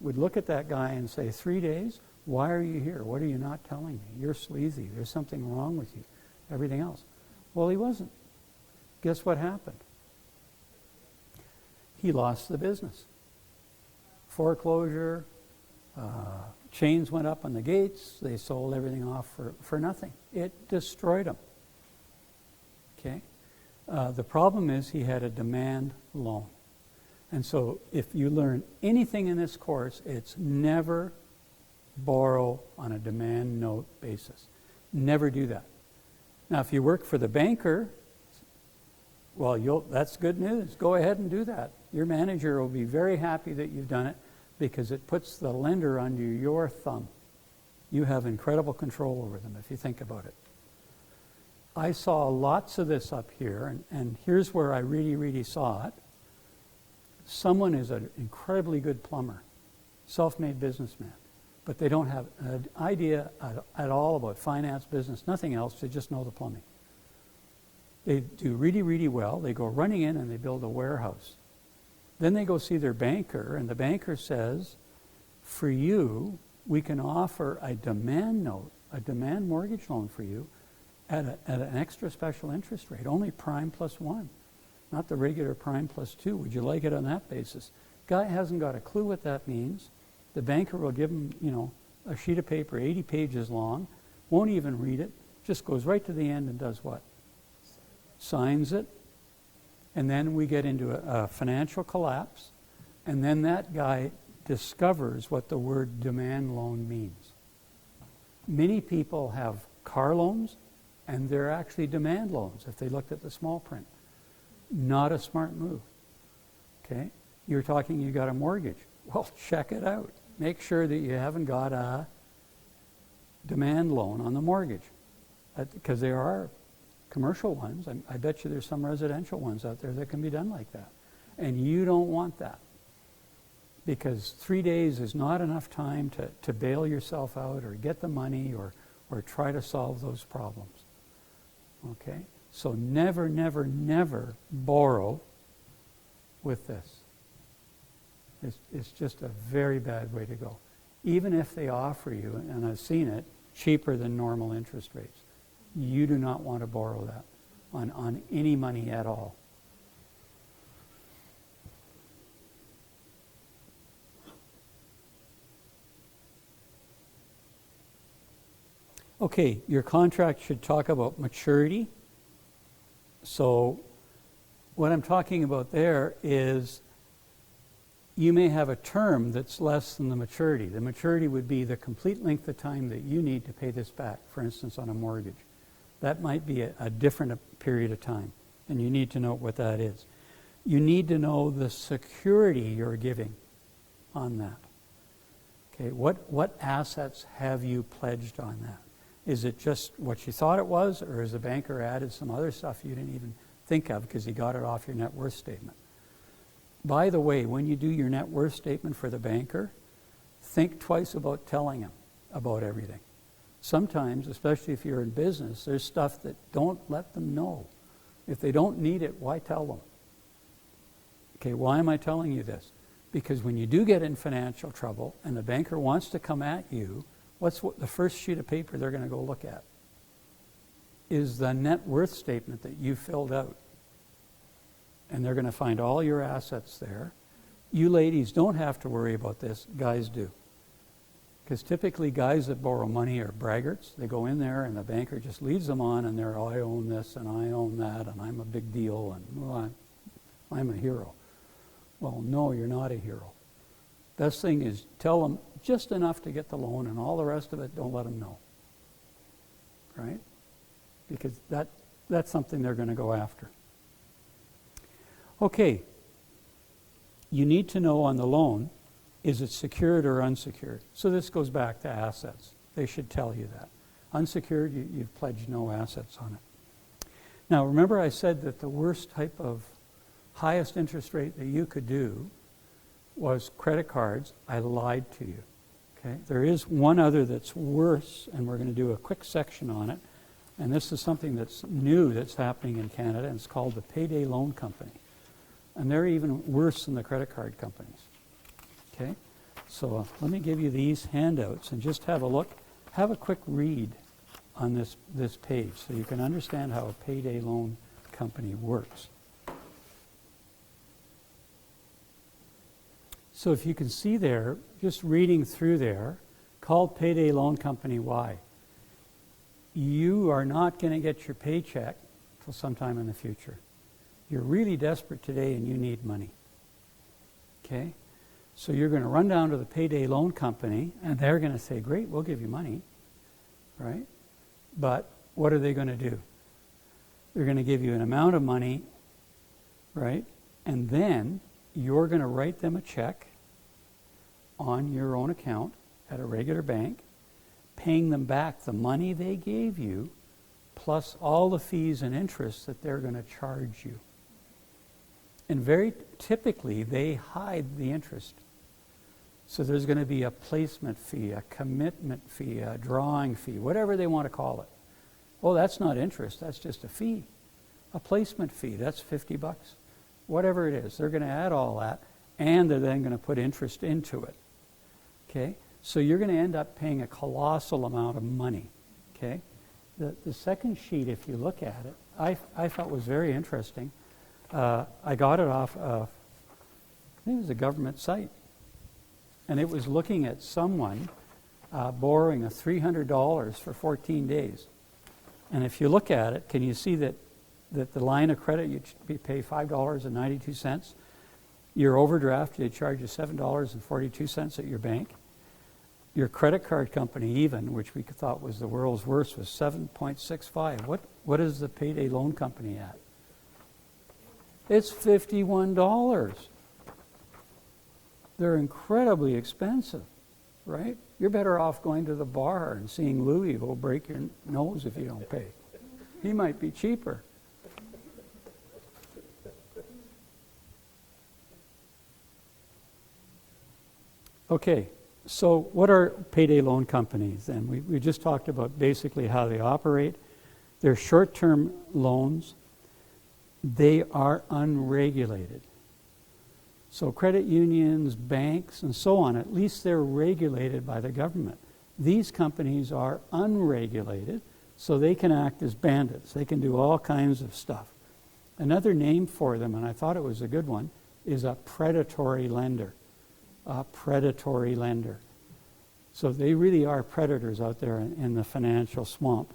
would look at that guy and say, 3 days? Why are you here? What are you not telling me? You're sleazy. There's something wrong with you. Everything else. Well, he wasn't. Guess what happened? He lost the business. Foreclosure, chains went up on the gates, they sold everything off for nothing. It destroyed him. Okay? The problem is he had a demand loan. And so if you learn anything in this course, it's never borrow on a demand note basis. Never do that. Now, if you work for the banker, well, that's good news. Go ahead and do that. Your manager will be very happy that you've done it because it puts the lender under your thumb. You have incredible control over them if you think about it. I saw lots of this up here, and here's where I really, really saw it. Someone is an incredibly good plumber, self-made businessman, but they don't have an idea at all about finance, business, nothing else. They just know the plumbing. They do really, really well. They go running in and they build a warehouse. Then they go see their banker, and the banker says, for you, we can offer a demand note, a demand mortgage loan for you at an extra special interest rate, only prime plus 1, not the regular prime plus 2. Would you like it on that basis? Guy hasn't got a clue what that means. The banker will give him, a sheet of paper 80 pages long, won't even read it, just goes right to the end and does what? Signs it, and then we get into a financial collapse, and then that guy discovers what the word demand loan means. Many people have car loans, and they're actually demand loans if they looked at the small print. Not a smart move. Okay? You're talking, you got a mortgage. Well, check it out. Make sure that you haven't got a demand loan on the mortgage. Because there are commercial ones. I bet you there's some residential ones out there that can be done like that. And you don't want that. Because 3 days is not enough time to bail yourself out or get the money or try to solve those problems. Okay? So never, never, never borrow with this. It's just a very bad way to go. Even if they offer you, and I've seen it, cheaper than normal interest rates, you do not want to borrow that on any money at all. Okay, your contract should talk about maturity. So what I'm talking about there is you may have a term that's less than the maturity. The maturity would be the complete length of time that you need to pay this back, for instance, on a mortgage. That might be a different period of time, and you need to know what that is. You need to know the security you're giving on that. Okay, what assets have you pledged on that? Is it just what you thought it was, or has the banker added some other stuff you didn't even think of because he got it off your net worth statement? By the way, when you do your net worth statement for the banker, think twice about telling him about everything. Sometimes, especially if you're in business, there's stuff that don't let them know. If they don't need it, why tell them? Okay, why am I telling you this? Because when you do get in financial trouble and the banker wants to come at you, what's the first sheet of paper they're going to go look at? Is the net worth statement that you filled out. And they're going to find all your assets there. You ladies don't have to worry about this. Guys do. Because typically guys that borrow money are braggarts. They go in there and the banker just leads them on and they're, oh, I own this and I own that and I'm a big deal and well, I'm a hero. Well, no, you're not a hero. Best thing is tell them just enough to get the loan and all the rest of it, don't let them know. Right? Because that's something they're going to go after. Okay, you need to know on the loan, is it secured or unsecured? So this goes back to assets. They should tell you that. Unsecured, you've pledged no assets on it. Now remember I said that the worst type of highest interest rate that you could do was credit cards. I lied to you. Okay, there is one other that's worse, and we're going to do a quick section on it. And this is something that's new that's happening in Canada, and it's called the Payday Loan Company. And they're even worse than the credit card companies. Okay? So let me give you these handouts and just have a look. Have a quick read on this page so you can understand how a payday loan company works. So if you can see there, just reading through there, called Payday Loan Company, why? You are not going to get your paycheck till sometime in the future. You're really desperate today and you need money. Okay? So you're going to run down to the Payday Loan Company and they're going to say, great, we'll give you money. Right? But what are they going to do? They're going to give you an amount of money, right? And then you're going to write them a check on your own account at a regular bank, paying them back the money they gave you, plus all the fees and interest that they're going to charge you. And very typically, they hide the interest. So there's going to be a placement fee, a commitment fee, a drawing fee, whatever they want to call it. Oh, that's not interest, that's just a fee. A placement fee, that's $50. Whatever it is, they're going to add all that, and they're then going to put interest into it. Okay? So you're going to end up paying a colossal amount of money. Okay? The second sheet, if you look at it, I thought was very interesting. I got it off of, I think it was a government site. And it was looking at someone borrowing $300 for 14 days. And if you look at it, can you see that the line of credit, you pay $5.92. Your overdraft, they charge you $7.42 at your bank. Your credit card company even, which we thought was the world's worst, was 7.65. What is the Payday Loan Company at? It's $51. they're incredibly expensive, right? You're better off going to the bar and seeing Louis, who'll break your nose if you don't pay. He might be cheaper. Okay, so what are payday loan companies then? We just talked about basically how they operate. They're short-term loans. They are unregulated. So credit unions, banks, and so on, at least they're regulated by the government. These companies are unregulated, so they can act as bandits. They can do all kinds of stuff. Another name for them, and I thought it was a good one, is a predatory lender. A predatory lender. So they really are predators out there in the financial swamp,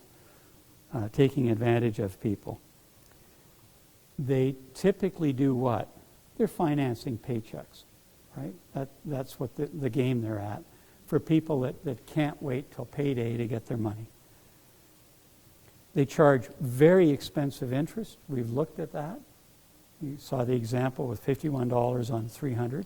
taking advantage of people. They typically do what? They're financing paychecks, right? That's what the game they're at for people that can't wait till payday to get their money. They charge very expensive interest. We've looked at that. You saw the example with $51 on $300.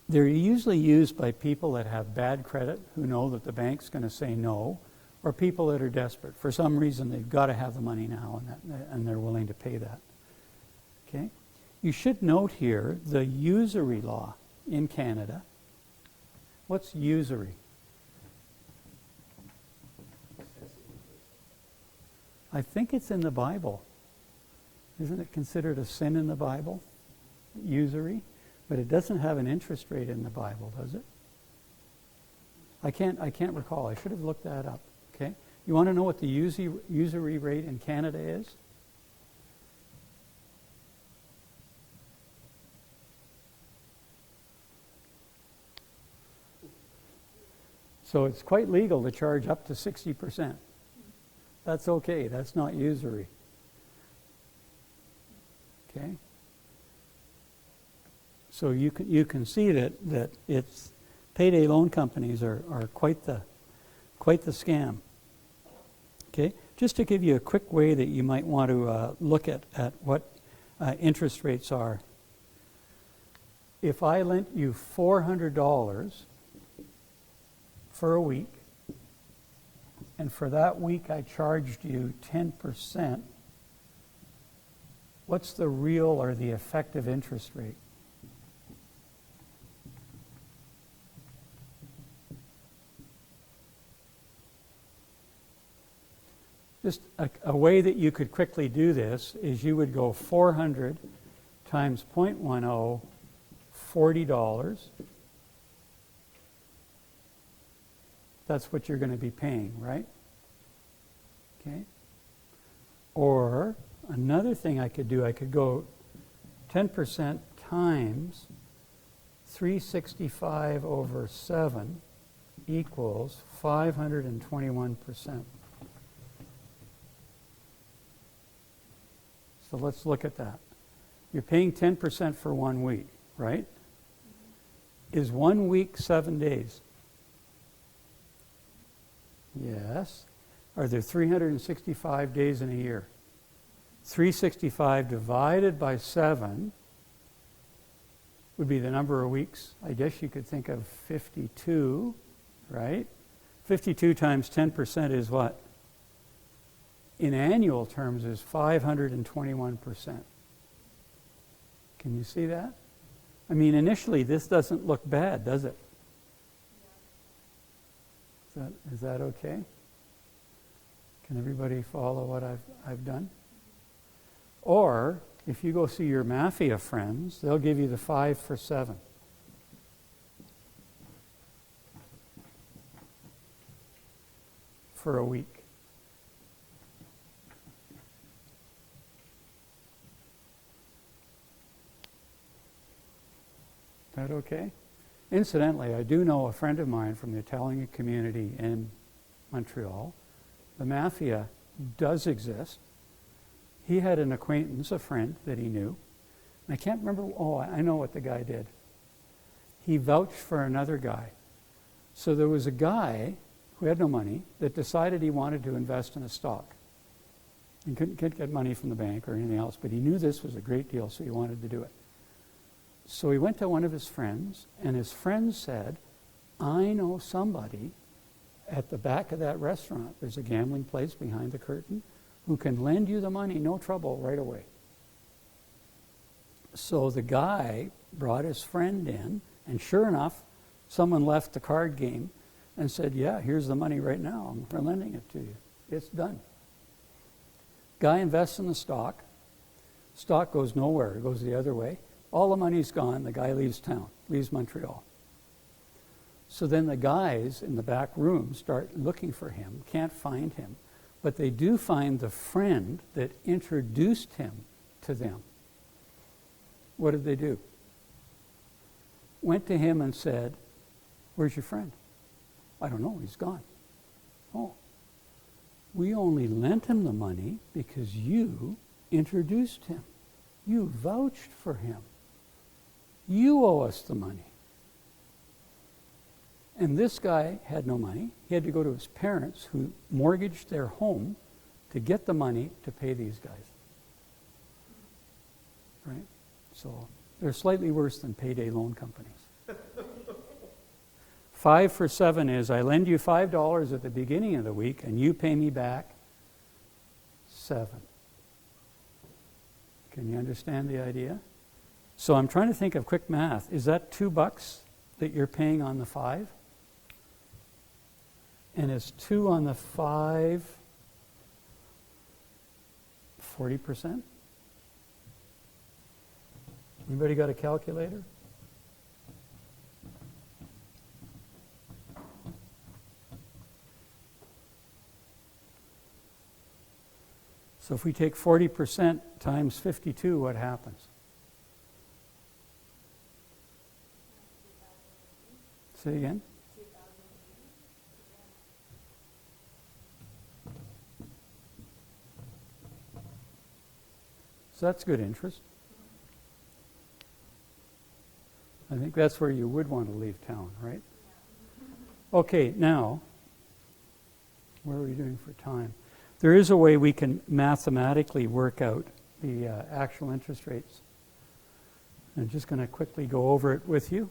They're usually used by people that have bad credit, who know that the bank's going to say no, or people that are desperate. For some reason, they've got to have the money now, and they're willing to pay that. Okay? You should note here the usury law in Canada. What's usury? I think it's in the Bible. Isn't it considered a sin in the Bible? Usury? But it doesn't have an interest rate in the Bible, does it? I can't recall. I should have looked that up. Okay? You want to know what the usury rate in Canada is? So it's quite legal to charge up to 60%. That's okay. That's not usury. Okay? So you can see that it's payday loan companies are quite the scam. Okay, just to give you a quick way that you might want to look at what interest rates are. If I lent you $400 for a week, and for that week I charged you 10%, what's the real or the effective interest rate? Just a way that you could quickly do this is you would go 400 times 0.10, $40. That's what you're going to be paying, right? Okay. Or another thing I could do, I could go 10% times 365 over 7 equals 521%. So let's look at that. You're paying 10% for 1 week, right? Is 1 week 7 days? Yes. Are there 365 days in a year? 365 divided by 7 would be the number of weeks. I guess you could think of 52, right? 52 times 10% is what? In annual terms is 521%. Can you see that? I mean, initially this doesn't look bad, does it? Is that okay? Can everybody follow what I've done? Or if you go see your mafia friends, they'll give you the 5 for 7. For a week. Is that okay? Incidentally, I do know a friend of mine from the Italian community in Montreal. The mafia does exist. He had an acquaintance, a friend that he knew. And I can't remember, I know what the guy did. He vouched for another guy. So there was a guy who had no money that decided he wanted to invest in a stock. He couldn't get money from the bank or anything else, but he knew this was a great deal, so he wanted to do it. So he went to one of his friends, and his friend said, I know somebody at the back of that restaurant, there's a gambling place behind the curtain, who can lend you the money, no trouble, right away. So the guy brought his friend in, and sure enough, someone left the card game and said, yeah, here's the money right now. I'm lending it to you. It's done. Guy invests in the stock. Stock goes nowhere. It goes the other way. All the money's gone. The guy leaves town, leaves Montreal. So then the guys in the back room start looking for him, can't find him. But they do find the friend that introduced him to them. What did they do? Went to him and said, where's your friend? I don't know, he's gone. Oh, we only lent him the money because you introduced him. You vouched for him. You owe us the money. And this guy had no money. He had to go to his parents, who mortgaged their home, to get the money to pay these guys. Right? So they're slightly worse than payday loan companies. 5 for 7 is, I lend you $5 at the beginning of the week, and you pay me back 7. Can you understand the idea? So I'm trying to think of quick math. Is that $2 that you're paying on the 5? And is 2 on the 5 40%? Anybody got a calculator? So if we take 40% times 52, what happens? Say again? So that's good interest. I think that's where you would want to leave town, right? Okay, now, what are we doing for time? There is a way we can mathematically work out the actual interest rates. I'm just going to quickly go over it with you.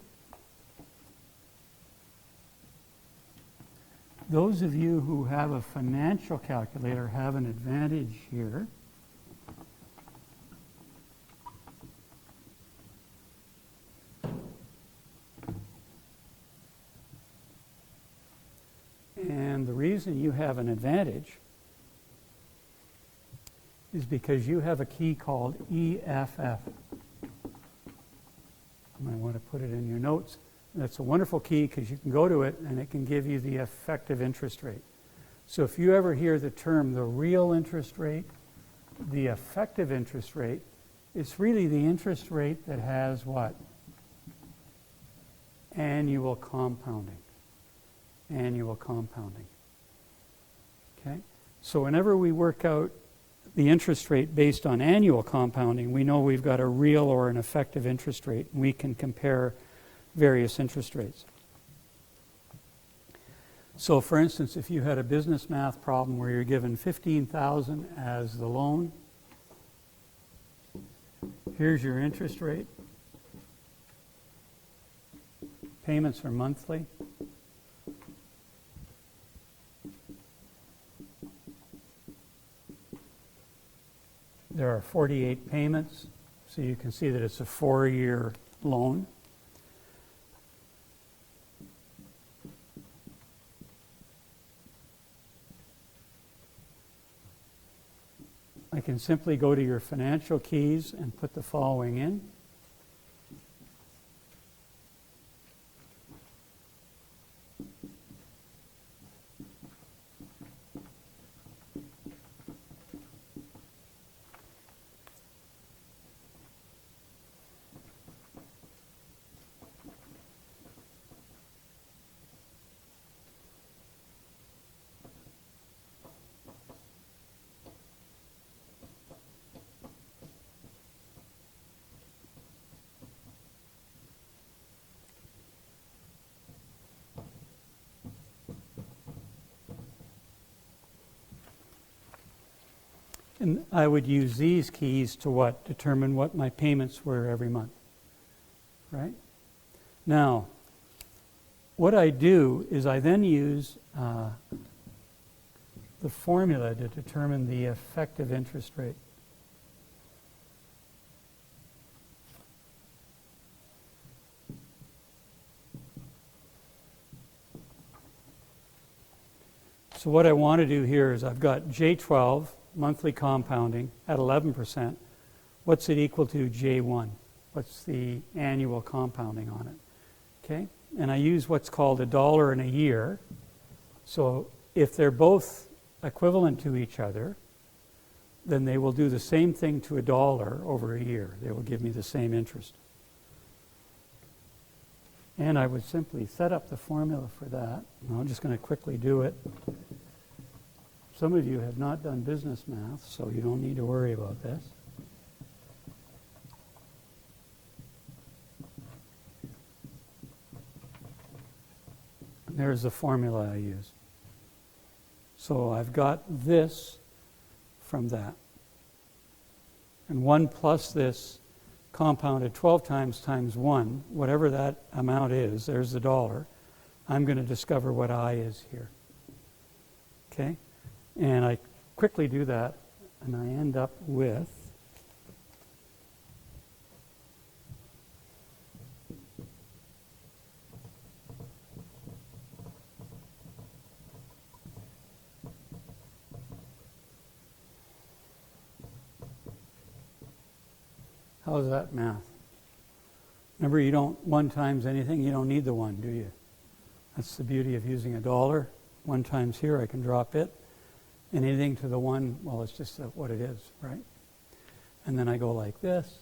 Those of you who have a financial calculator have an advantage here. And the reason you have an advantage is because you have a key called EFF. You might want to put it in your notes. That's a wonderful key because you can go to it and it can give you the effective interest rate. So if you ever hear the term the real interest rate, the effective interest rate, it's really the interest rate that has what? Annual compounding. Annual compounding. Okay? So whenever we work out the interest rate based on annual compounding, we know we've got a real or an effective interest rate, and we can compare various interest rates. So for instance, if you had a business math problem where you're given $15,000 as the loan, here's your interest rate. Payments are monthly. There are 48 payments, so you can see that it's a 4-year loan. I can simply go to your financial keys and put the following in. And I would use these keys to what? Determine what my payments were every month. right? Now, what I do is I then use the formula to determine the effective interest rate. So what I want to do here is I've got J12, monthly compounding, at 11%. What's it equal to J1? What's the annual compounding on it? Okay? And I use what's called $1 in a year. So if they're both equivalent to each other, then they will do the same thing to $1 over a year. They will give me the same interest. And I would simply set up the formula for that. And I'm just going to quickly do it. Some of you have not done business math, so you don't need to worry about this. And there's the formula I use. So I've got this from that. And 1 plus this compounded 12 times 1, whatever that amount is, there's the $1. I'm going to discover what I is here. Okay? And I quickly do that, and I end up with how's that math? Remember, you don't 1 times anything, you don't need the 1, do you? That's the beauty of using $1. 1 times here, I can drop it. And anything to the 1, well, it's just what it is, right? And then I go like this.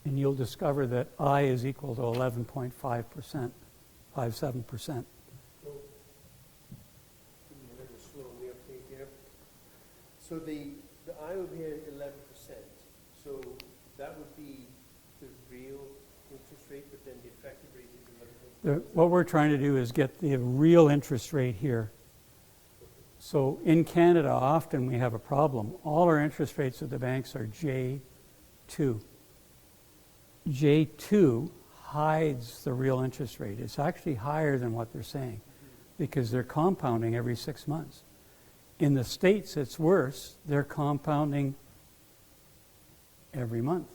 And you'll discover that I is equal to 11.5%, 57%. So the I would be at 11%. So that would be the real interest rate, but then the effective rate is 11%. What we're trying to do is get the real interest rate here. So in Canada, often we have a problem. All our interest rates at the banks are J2. J2 hides the real interest rate. It's actually higher than what they're saying because they're compounding every 6 months. In the States, it's worse. They're compounding every month.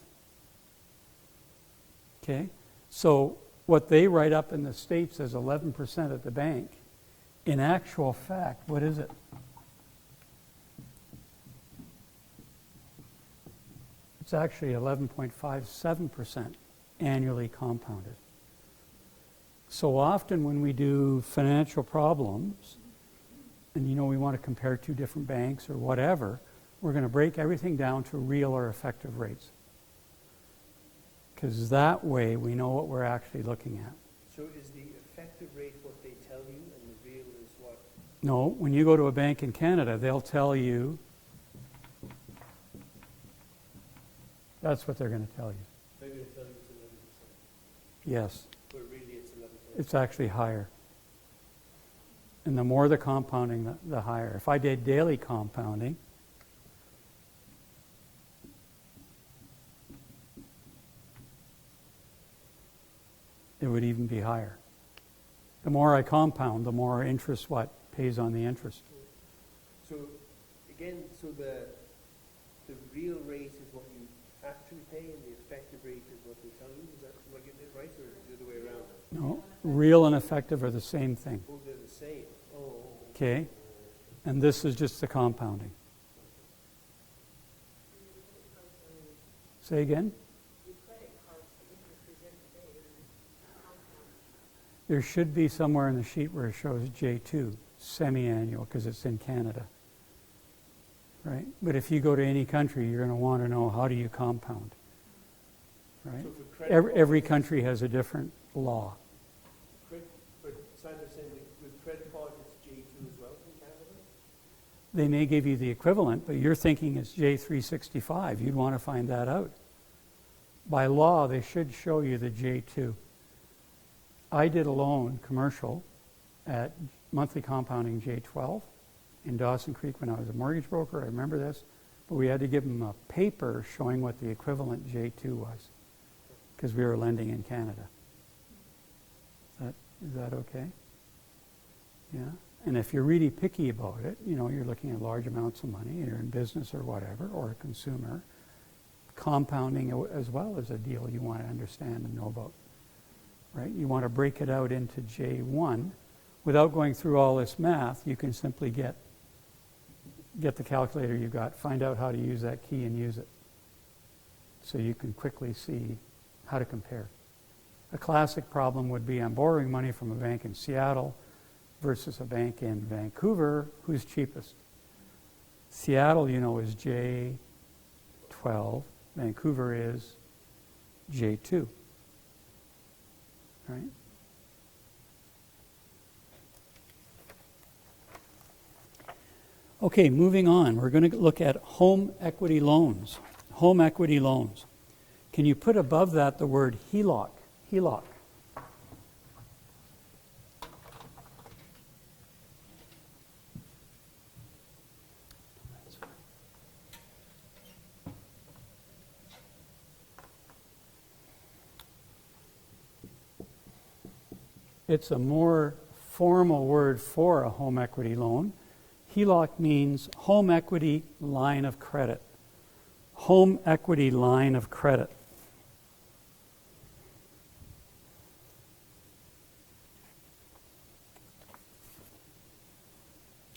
Okay? So what they write up in the States as 11% at the bank, in actual fact, what is it? It's actually 11.57% annually compounded. So often when we do financial problems, and we want to compare 2 different banks or whatever, we're going to break everything down to real or effective rates. Because that way we know what we're actually looking at. So is the effective rate what they tell you and the real is what? No, when you go to a bank in Canada, they'll tell you, that's what they're going to tell you. They're going to tell you it's 11%. Yes. But really it's 11%. It's actually higher. And the more the compounding, the higher. If I did daily compounding, it would even be higher. The more I compound, the more interest pays on the interest. So again, the real rate is what you actually pay and the effective rate is what they tell you? Is that, am I getting it right or is it the other way around? No, real and effective are the same thing. Oh, they're the same. Oh. Okay? And this is just the compounding. Say again? There should be somewhere in the sheet where it shows J2, semi-annual, because it's in Canada. Right? But if you go to any country, you're going to want to know how do you compound. Right? So Every country has a different law. But Sandra saying with credit cards it's J2 as well in Canada? They may give you the equivalent, but you're thinking it's J365. You'd want to find that out. By law, they should show you the J2. I did a loan, commercial, at monthly compounding J12 in Dawson Creek when I was a mortgage broker. I remember this. But we had to give them a paper showing what the equivalent J2 was because we were lending in Canada. Is that okay? Yeah. And if you're really picky about it, you know, you're looking at large amounts of money, you're in business or whatever, or a consumer, compounding as well is a deal you want to understand and know about, right? You want to break it out into J1. Without going through all this math, you can simply get the calculator you've got, find out how to use that key and use it. So you can quickly see how to compare. A classic problem would be I'm borrowing money from a bank in Seattle versus a bank in Vancouver. Who's cheapest? Seattle, you know, is J12. Vancouver is J2. Right? Okay, moving on. We're going to look at home equity loans. Home equity loans. Can you put above that the word HELOC? HELOC. It's a more formal word for a home equity loan. HELOC means home equity line of credit. Home equity line of credit.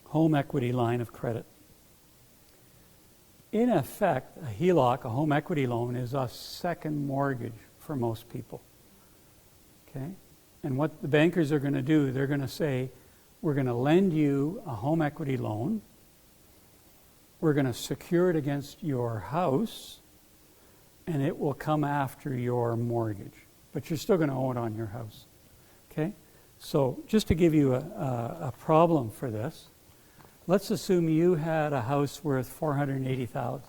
Home equity line of credit. In effect, a HELOC, a home equity loan, is a second mortgage for most people. Okay? And what the bankers are going to do, they're going to say, we're going to lend you a home equity loan. We're going to secure it against your house, and it will come after your mortgage. But you're still going to own it on your house. Okay? So just to give you a problem for this, let's assume you had a house worth $418,000.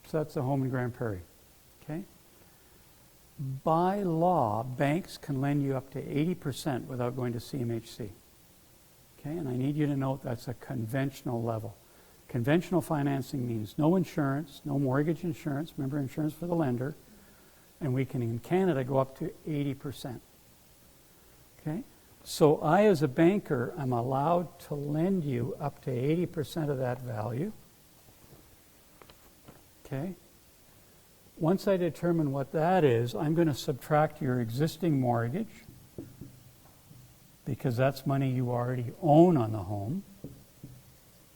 So that's a home in Grand Prairie. Okay? By law, banks can lend you up to 80% without going to CMHC. Okay? And I need you to note that's a conventional level. Conventional financing means no insurance, no mortgage insurance, remember insurance for the lender, and we can in Canada go up to 80%. Okay? So I, as a banker, am allowed to lend you up to 80% of that value. Okay? Once I determine what that is, I'm going to subtract your existing mortgage because that's money you already own on the home.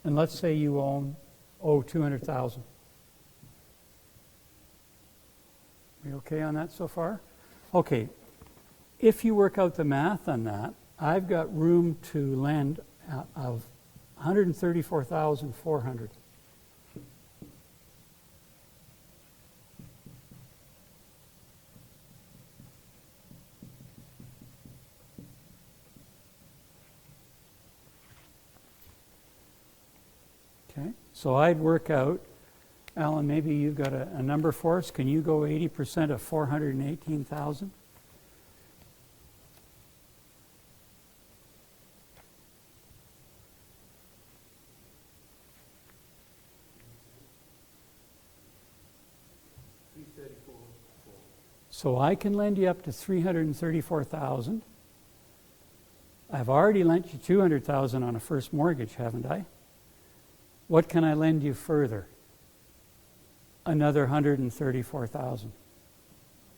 And let's say you owe $200,000. We okay on that so far? Okay. If you work out the math on that, I've got room to lend of $134,400. Okay, so I'd work out, Alan, maybe you've got a number for us. Can you go 80% of 418,000? So I can lend you up to $334,000. I've already lent you $200,000 on a first mortgage, haven't I? What can I lend you further? Another $134,000.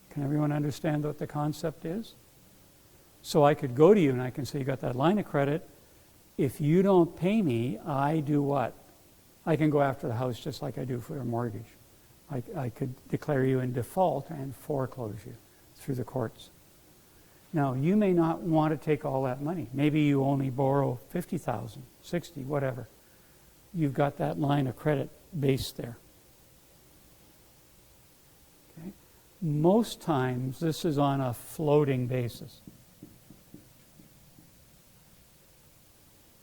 Can everyone understand what the concept is? So I could go to you and I can say, you got that line of credit. If you don't pay me, I do what? I can go after the house just like I do for a mortgage. I could declare you in default and foreclose you through the courts. Now, you may not want to take all that money. Maybe you only borrow $50,000, $60,000, whatever. You've got that line of credit base there. Okay? Most times, this is on a floating basis.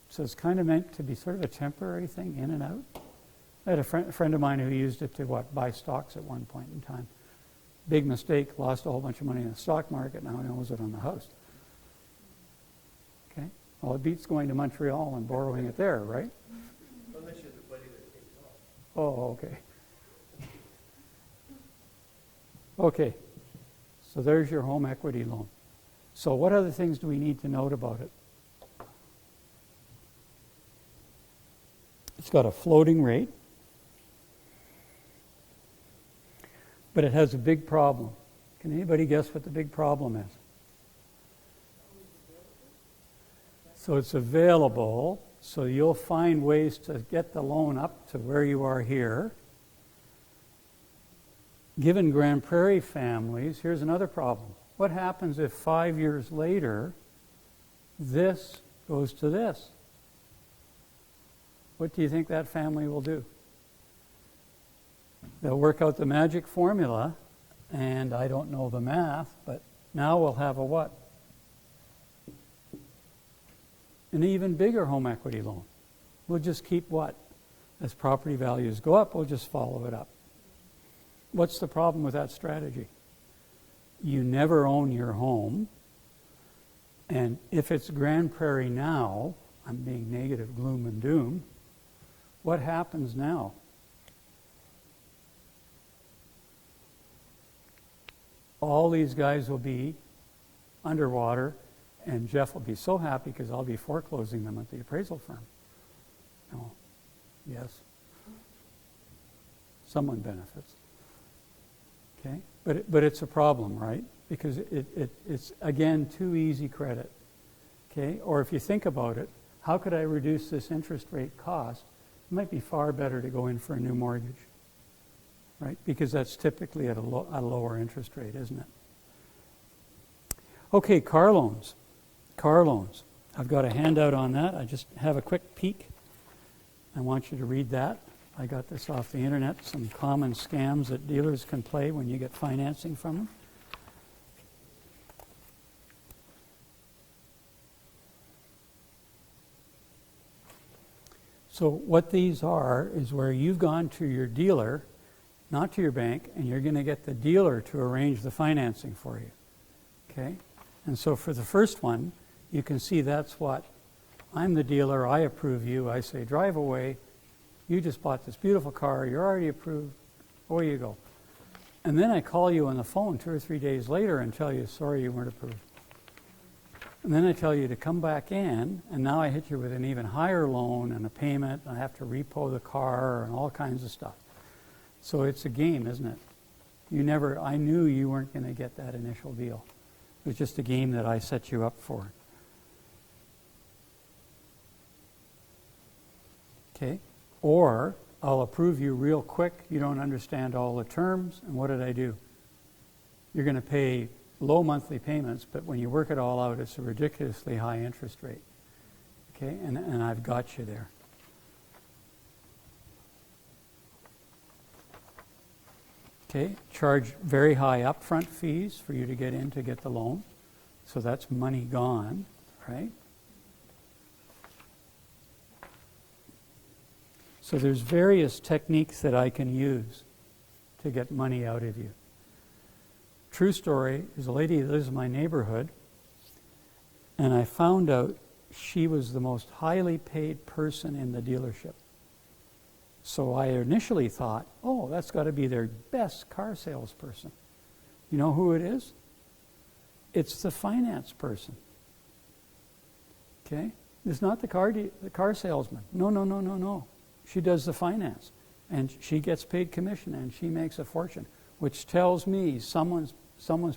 So it's kind of meant to be sort of a temporary thing, in and out. I had a friend of mine who used it to, buy stocks at one point in time. Big mistake, lost a whole bunch of money in the stock market, now he owns it on the house. Okay? Well, it beats going to Montreal and borrowing it there, right? Unless you're the buddy that pays off. Oh, okay. Okay, so there's your home equity loan. So what other things do we need to note about it? It's got a floating rate, but it has a big problem. Can anybody guess what the big problem is? So it's available, so you'll find ways to get the loan up to where you are here. Given Grand Prairie families, here's another problem. What happens if 5 years later, this goes to this? What do you think that family will do? They'll work out the magic formula, and I don't know the math, but now we'll have a what? An even bigger home equity loan. We'll just keep what? As property values go up, we'll just follow it up. What's the problem with that strategy? You never own your home, and if it's Grand Prairie now, I'm being negative, gloom and doom, what happens now? All these guys will be underwater, and Jeff will be so happy because I'll be foreclosing them at the appraisal firm. No. Yes. Someone benefits. Okay? But it's a problem, right? Because it's, again, too easy credit. Okay? Or if you think about it, how could I reduce this interest rate cost? It might be far better to go in for a new mortgage, right? Because that's typically at a lower interest rate, isn't it? Okay, car loans. Car loans. I've got a handout on that. I just have a quick peek. I want you to read that. I got this off the internet, some common scams that dealers can play when you get financing from them. So what these are is where you've gone to your dealer, not to your bank, and you're going to get the dealer to arrange the financing for you. Okay? And so for the first one, you can see that's what, I'm the dealer, I approve you, I say drive away, you just bought this beautiful car, you're already approved, away you go. And then I call you on the phone 2 or 3 days later and tell you, sorry, you weren't approved. And then I tell you to come back in, and now I hit you with an even higher loan and a payment, and I have to repo the car and all kinds of stuff. So it's a game, isn't it? I knew you weren't going to get that initial deal. It was just a game that I set you up for. Okay? Or I'll approve you real quick, you don't understand all the terms, and what did I do? You're going to pay low monthly payments, but when you work it all out, it's a ridiculously high interest rate. Okay? And I've got you there. Okay? Charge very high upfront fees for you to get in to get the loan. So that's money gone, right? So there's various techniques that I can use to get money out of you. True story is a lady that lives in my neighborhood, and I found out she was the most highly paid person in the dealership. So I initially thought, oh, that's got to be their best car salesperson. You know who it is? It's the finance person. Okay? It's not the car salesman. No. She does the finance, and she gets paid commission, and she makes a fortune, which tells me someone's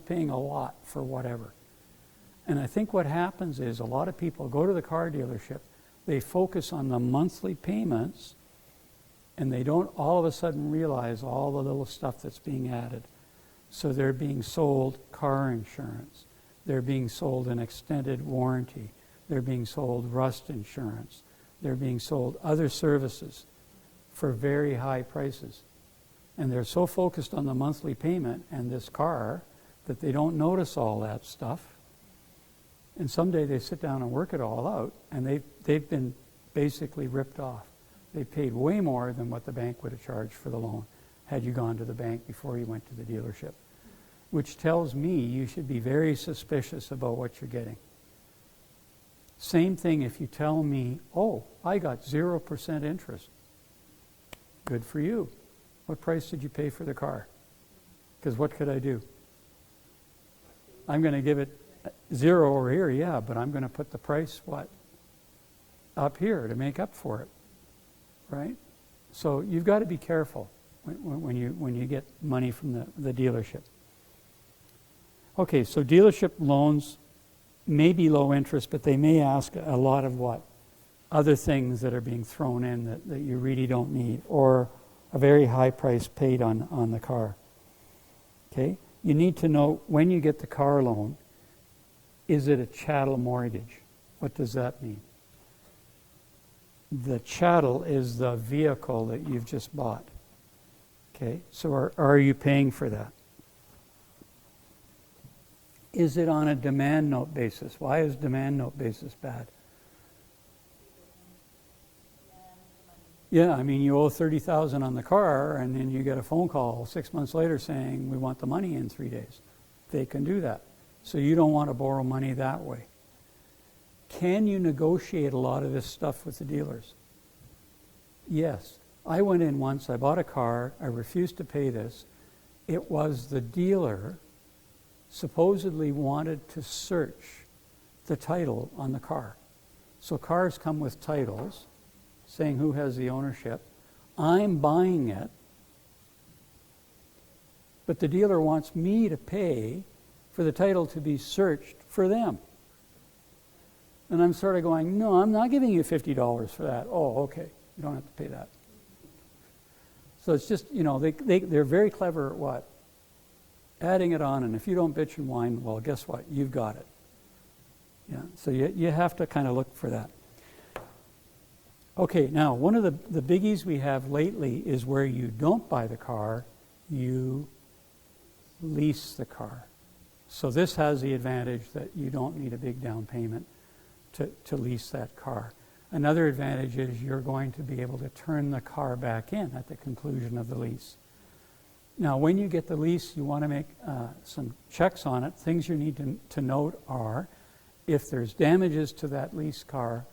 paying a lot for whatever. And I think what happens is a lot of people go to the car dealership, they focus on the monthly payments, and they don't all of a sudden realize all the little stuff that's being added. So they're being sold car insurance. They're being sold an extended warranty. They're being sold rust insurance. They're being sold other services for very high prices. And they're so focused on the monthly payment and this car that they don't notice all that stuff. And someday they sit down and work it all out, and they've been basically ripped off. They paid way more than what the bank would have charged for the loan had you gone to the bank before you went to the dealership, which tells me you should be very suspicious about what you're getting. Same thing if you tell me, oh, I got 0% interest. Good for you. What price did you pay for the car? Because what could I do? I'm going to give it 0 over here, yeah, but I'm going to put the price, what? Up here to make up for it, right? So you've got to be careful when you get money from the dealership. Okay, so dealership loans may be low interest, but they may ask a lot of what? Other things that are being thrown in that you really don't need, or a very high price paid on the car. Okay? You need to know when you get the car loan, is it a chattel mortgage? What does that mean? The chattel is the vehicle that you've just bought. Okay? So are you paying for that? Is it on a demand note basis? Why is demand note basis bad? Yeah, I mean, you owe $30,000 on the car, and then you get a phone call 6 months later saying, we want the money in 3 days. They can do that. So you don't want to borrow money that way. Can you negotiate a lot of this stuff with the dealers? Yes. I went in once, I bought a car, I refused to pay this. It was the dealer supposedly wanted to search the title on the car. So cars come with titles saying who has the ownership. I'm buying it, but the dealer wants me to pay for the title to be searched for them. And I'm sort of going, no, I'm not giving you $50 for that. Oh, okay, you don't have to pay that. So it's just, they're very clever at what? Adding it on, and if you don't bitch and whine, well, guess what? You've got it. Yeah. So you have to kind of look for that. Okay, now one of the biggies we have lately is where you don't buy the car, you lease the car. So this has the advantage that you don't need a big down payment to lease that car. Another advantage is you're going to be able to turn the car back in at the conclusion of the lease. Now, when you get the lease, you want to make some checks on it. Things you need to note are, if there's damages to that lease car,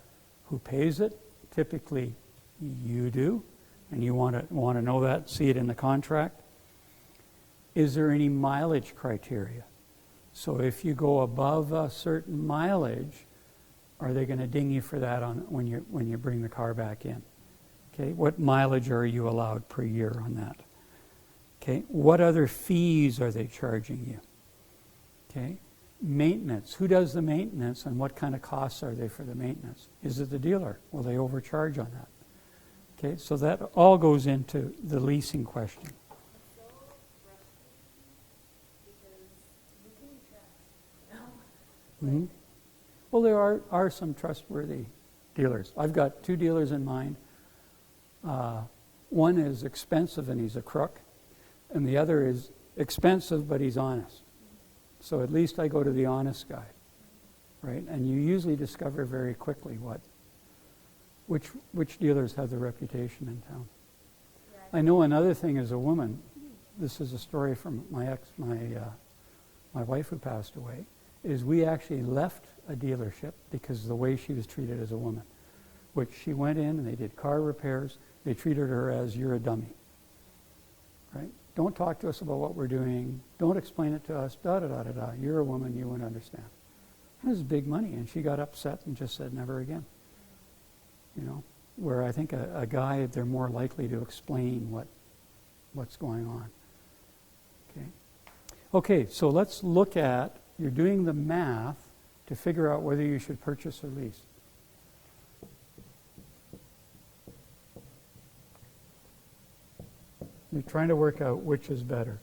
who pays it? Typically, you do, and you want to know that, see it in the contract. Is there any mileage criteria? So if you go above a certain mileage, are they going to ding you for that when you bring the car back in? Okay, what mileage are you allowed per year on that? Okay, what other fees are they charging you? Okay, maintenance. Who does the maintenance, and what kind of costs are they for the maintenance? Is it the dealer? Will they overcharge on that? Okay, so that all goes into the leasing question. Mm-hmm. Well, there are some trustworthy dealers. I've got 2 dealers in mind. One is expensive and he's a crook, and the other is expensive but he's honest. So at least I go to the honest guy, right? And you usually discover very quickly which dealers have the reputation in town. I know another thing as a woman. This is a story from my wife who passed away. Is we actually left a dealership because of the way she was treated as a woman, which she went in and they did car repairs. They treated her as, you're a dummy, right? Don't talk to us about what we're doing. Don't explain it to us, da-da-da-da-da. You're a woman, you wouldn't understand. This is big money, and she got upset and just said, never again. Where I think a guy, they're more likely to explain what's going on. Okay, so let's look at, you're doing the math to figure out whether you should purchase or lease. You're trying to work out which is better.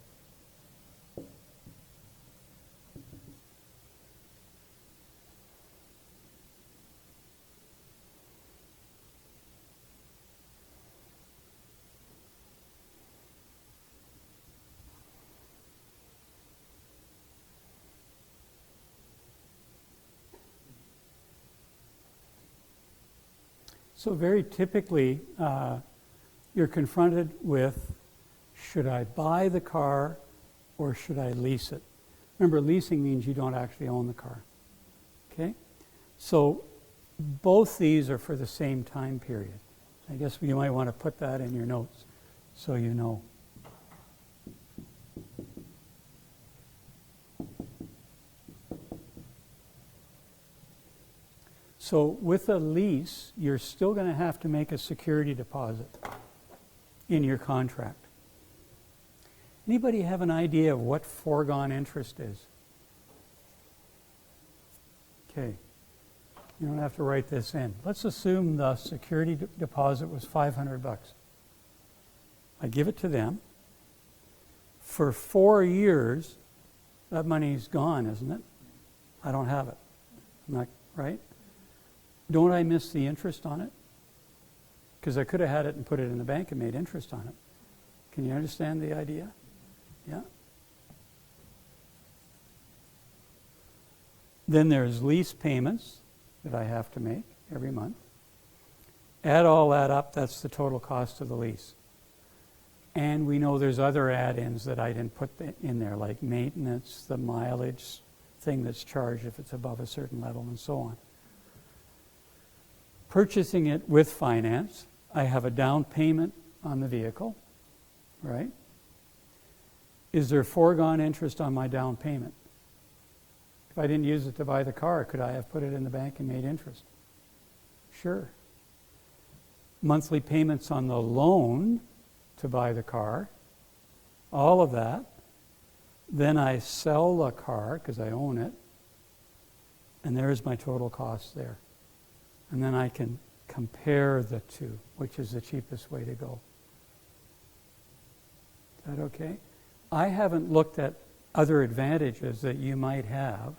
So very typically, you're confronted with, should I buy the car or should I lease it? Remember, leasing means you don't actually own the car. Okay? So both these are for the same time period. I guess you might want to put that in your notes so you know. So with a lease, you're still going to have to make a security deposit in your contract. Anybody have an idea of what foregone interest is? Okay. You don't have to write this in. Let's assume the security deposit was $500. I give it to them. For 4 years, that money's gone, isn't it? I don't have it. I'm not, right? Don't I miss the interest on it? Because I could have had it and put it in the bank and made interest on it. Can you understand the idea? Yeah? Then there's lease payments that I have to make every month. Add all that up, that's the total cost of the lease. And we know there's other add-ins that I didn't put in there, like maintenance, the mileage thing that's charged if it's above a certain level, and so on. Purchasing it with finance, I have a down payment on the vehicle, right? Is there foregone interest on my down payment? If I didn't use it to buy the car, could I have put it in the bank and made interest? Sure. Monthly payments on the loan to buy the car, all of that. Then I sell the car because I own it, and there's my total cost there. And then I can compare the two, which is the cheapest way to go. Is that okay? I haven't looked at other advantages that you might have.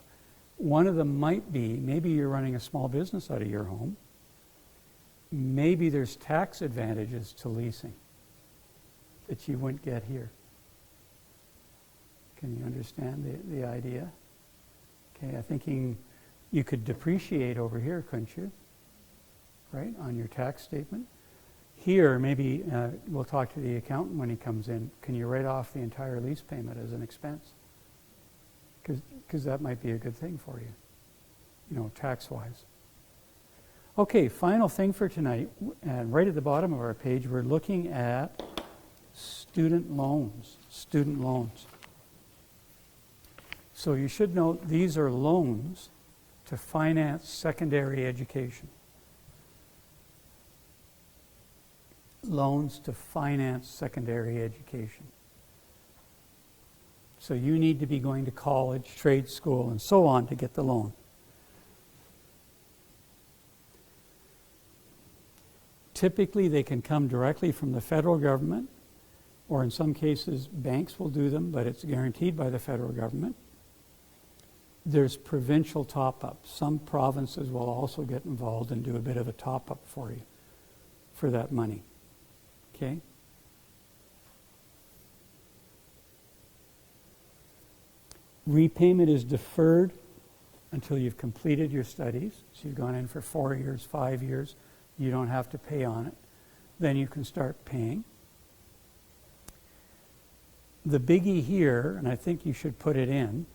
One of them might be, maybe you're running a small business out of your home. Maybe there's tax advantages to leasing that you wouldn't get here. Can you understand the idea? Okay, I'm thinking you could depreciate over here, couldn't you? Right, on your tax statement. Here, maybe we'll talk to the accountant when he comes in. Can you write off the entire lease payment as an expense? Because that might be a good thing for you, tax-wise. Okay, final thing for tonight, and right at the bottom of our page, we're looking at student loans. Student loans. So you should note these are loans to finance secondary education. Loans to finance secondary education. So you need to be going to college, trade school, and so on to get the loan. Typically, they can come directly from the federal government, or in some cases, banks will do them, but it's guaranteed by the federal government. There's provincial top-up. Some provinces will also get involved and do a bit of a top-up for you for that money. Okay? Repayment is deferred until you've completed your studies. So you've gone in for 4 years, 5 years. You don't have to pay on it. Then you can start paying. The biggie here, and I think you should put it in,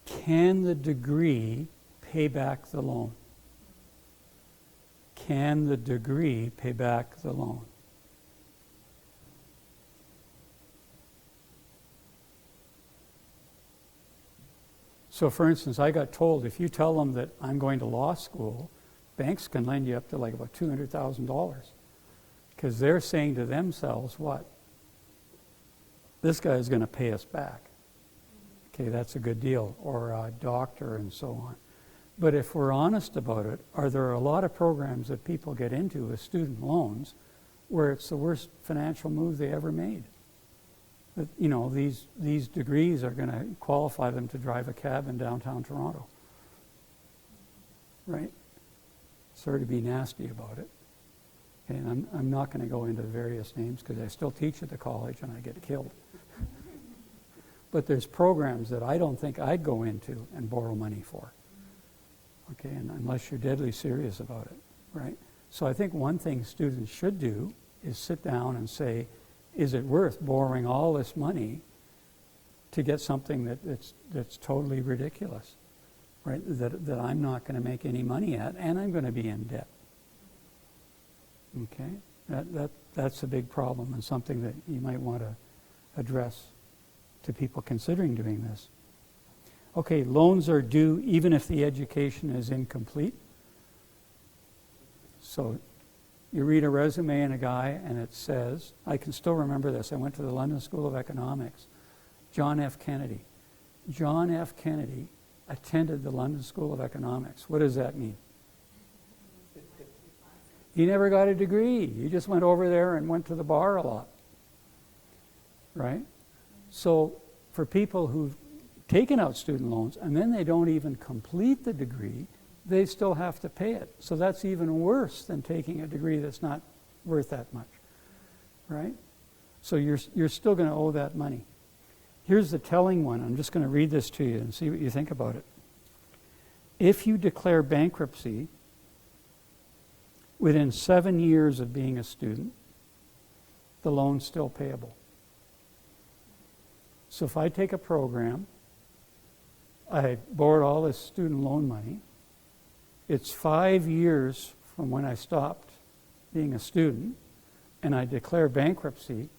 can the degree pay back the loan? Can the degree pay back the loan? So for instance, I got told if you tell them that I'm going to law school, banks can lend you up to like about $200,000 because they're saying to themselves, what? This guy is going to pay us back. Okay, that's a good deal. Or a doctor and so on. But if we're honest about it, are there a lot of programs that people get into with student loans where it's the worst financial move they ever made? That, these degrees are going to qualify them to drive a cab in downtown Toronto. Right? Sorry to be nasty about it. And I'm not going to go into the various names because I still teach at the college and I get killed. But there's programs that I don't think I'd go into and borrow money for. okay, and unless you're deadly serious about it, right? So I think one thing students should do is sit down and say, is it worth borrowing all this money to get something that's totally ridiculous, right? That I'm not going to make any money at, and I'm going to be in debt. Okay, that's a big problem and something that you might want to address to people considering doing this. Okay, loans are due even if the education is incomplete. So you read a resume in a guy and it says, I can still remember this, I went to the London School of Economics, John F. Kennedy. John F. Kennedy attended the London School of Economics. What does that mean? He never got a degree. He just went over there and went to the bar a lot. Right? So for people who've taken out student loans and then they don't even complete the degree, they still have to pay it. So that's even worse than taking a degree that's not worth that much. Right? So you're still going to owe that money. Here's the telling one. I'm just going to read this to you and see what you think about it. If you declare bankruptcy within 7 years of being a student, the loan's still payable. So if I take a program, I borrowed all this student loan money, it's 5 years from when I stopped being a student, and I declare bankruptcy,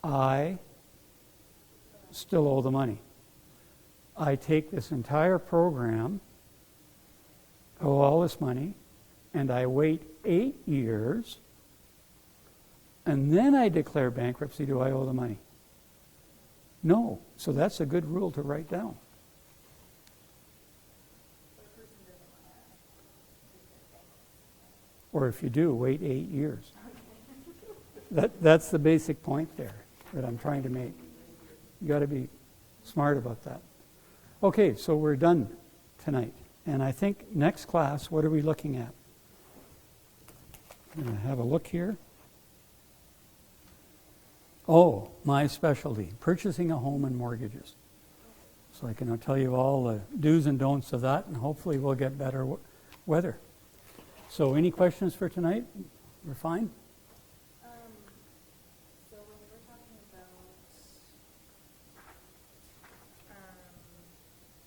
I still owe the money. I take this entire program, owe all this money, and I wait 8 years, and then I declare bankruptcy. Do I owe the money? No. So that's a good rule to write down. Or if you do, wait 8 years. That's the basic point there that I'm trying to make. You got to be smart about that. Okay, so we're done tonight. And I think next class, what are we looking at? I'm going to have a look here. Oh, my specialty, purchasing a home and mortgages. So I can tell you all the do's and don'ts of that, and hopefully we'll get better weather. So any questions for tonight? We're fine? So when we were talking about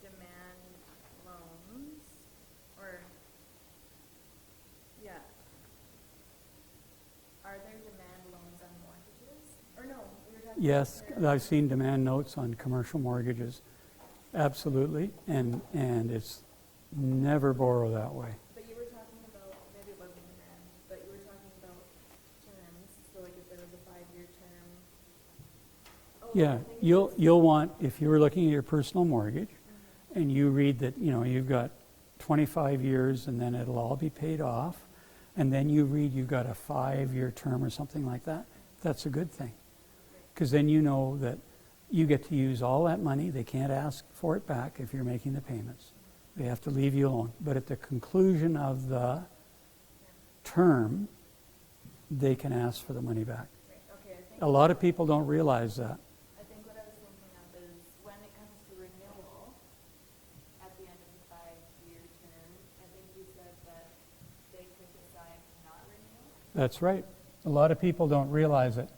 demand loans, or, yeah, are there demand loans on mortgages? Or no, we were talking Yes, about I've seen demand notes on commercial mortgages. Absolutely, and it's never borrow that way. But you were talking about, maybe it wasn't demand, but you were talking about terms, so like if there was a 5-year term. Oh, Yeah, I think you'll want, if you were looking at your personal mortgage, and you read that, you've got 25 years and then it'll all be paid off, and then you read you've got a 5-year term or something like that, that's a good thing. Because then you know that you get to use all that money. They can't ask for it back if you're making the payments. They have to leave you alone. But at the conclusion of the term, they can ask for the money back. Right, okay, I think. A lot of people don't realize that. I think what I was thinking of is when it comes to renewal, at the end of the 5-year term, I think you said that they could decide to not renew. That's right. A lot of people don't realize it.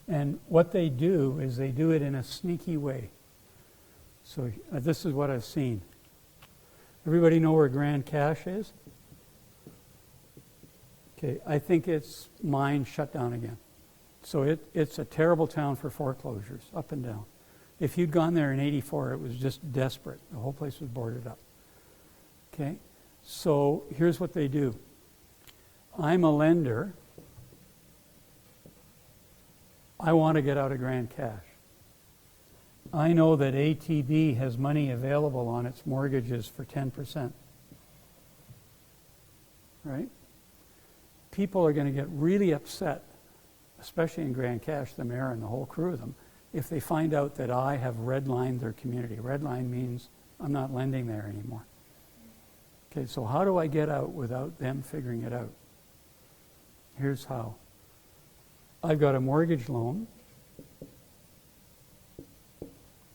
And what they do is they do it in a sneaky way. So this is what I've seen. Everybody know where Grand Cache is? Okay, I think its mine shut down again. So it's a terrible town for foreclosures, up and down. If you'd gone there in '84, it was just desperate. The whole place was boarded up. Okay, so here's what they do. I'm a lender. I want to get out of Grand Cache. I know that ATB has money available on its mortgages for 10%. Right? People are going to get really upset, especially in Grand Cache, the mayor and the whole crew of them, if they find out that I have redlined their community. Redline means I'm not lending there anymore. Okay, so how do I get out without them figuring it out? Here's how. I've got a mortgage loan.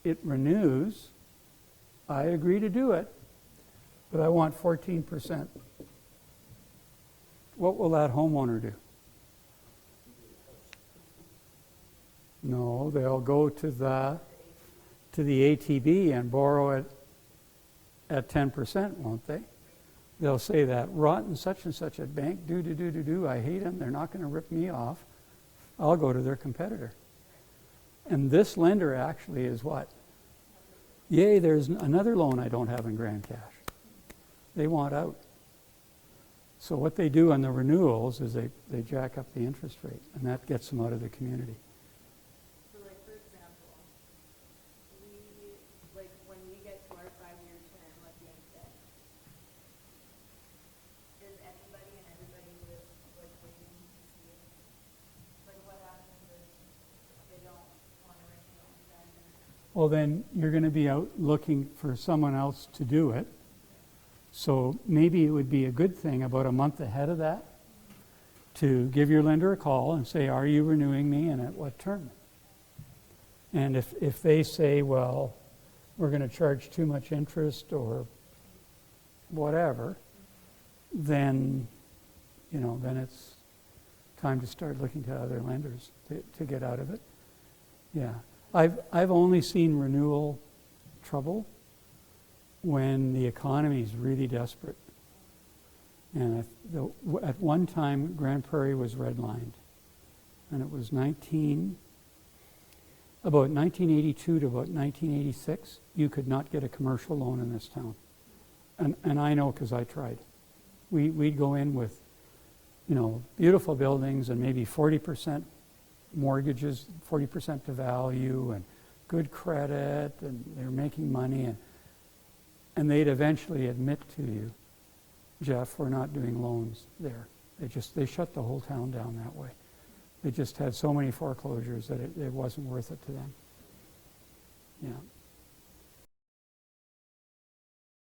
It renews. I agree to do it. but I want 14%. What will that homeowner do? No, they'll go to the ATB and borrow it at 10%, won't they? They'll say that rotten such and such a bank, I hate them, they're not going to rip me off. I'll go to their competitor. And this lender actually is what? Yay, there's another loan I don't have in Grand Cash. They want out. So what they do on the renewals is they jack up the interest rate, and that gets them out of the community. So like, for example, when we get to our 5-year term, let's yank it, is anybody and everybody waiting to see it? Like, what happens if they don't want to renew then? Well, then you're going to be out looking for someone else to do it. So maybe it would be a good thing about a month ahead of that to give your lender a call and say, are you renewing me and at what term? And if they say, well, we're going to charge too much interest or whatever, then, then it's time to start looking to other lenders to get out of it. Yeah. I've only seen renewal trouble when the economy is really desperate. And at one time, Grand Prairie was redlined. And it was about 1982 to about 1986, you could not get a commercial loan in this town. And I know because I tried. We'd go in with, beautiful buildings and maybe 40% mortgages, 40% to value, and good credit, and they're making money. And they'd eventually admit to you, Jeff, we're not doing loans there. They shut the whole town down that way. They just had so many foreclosures that it wasn't worth it to them. Yeah.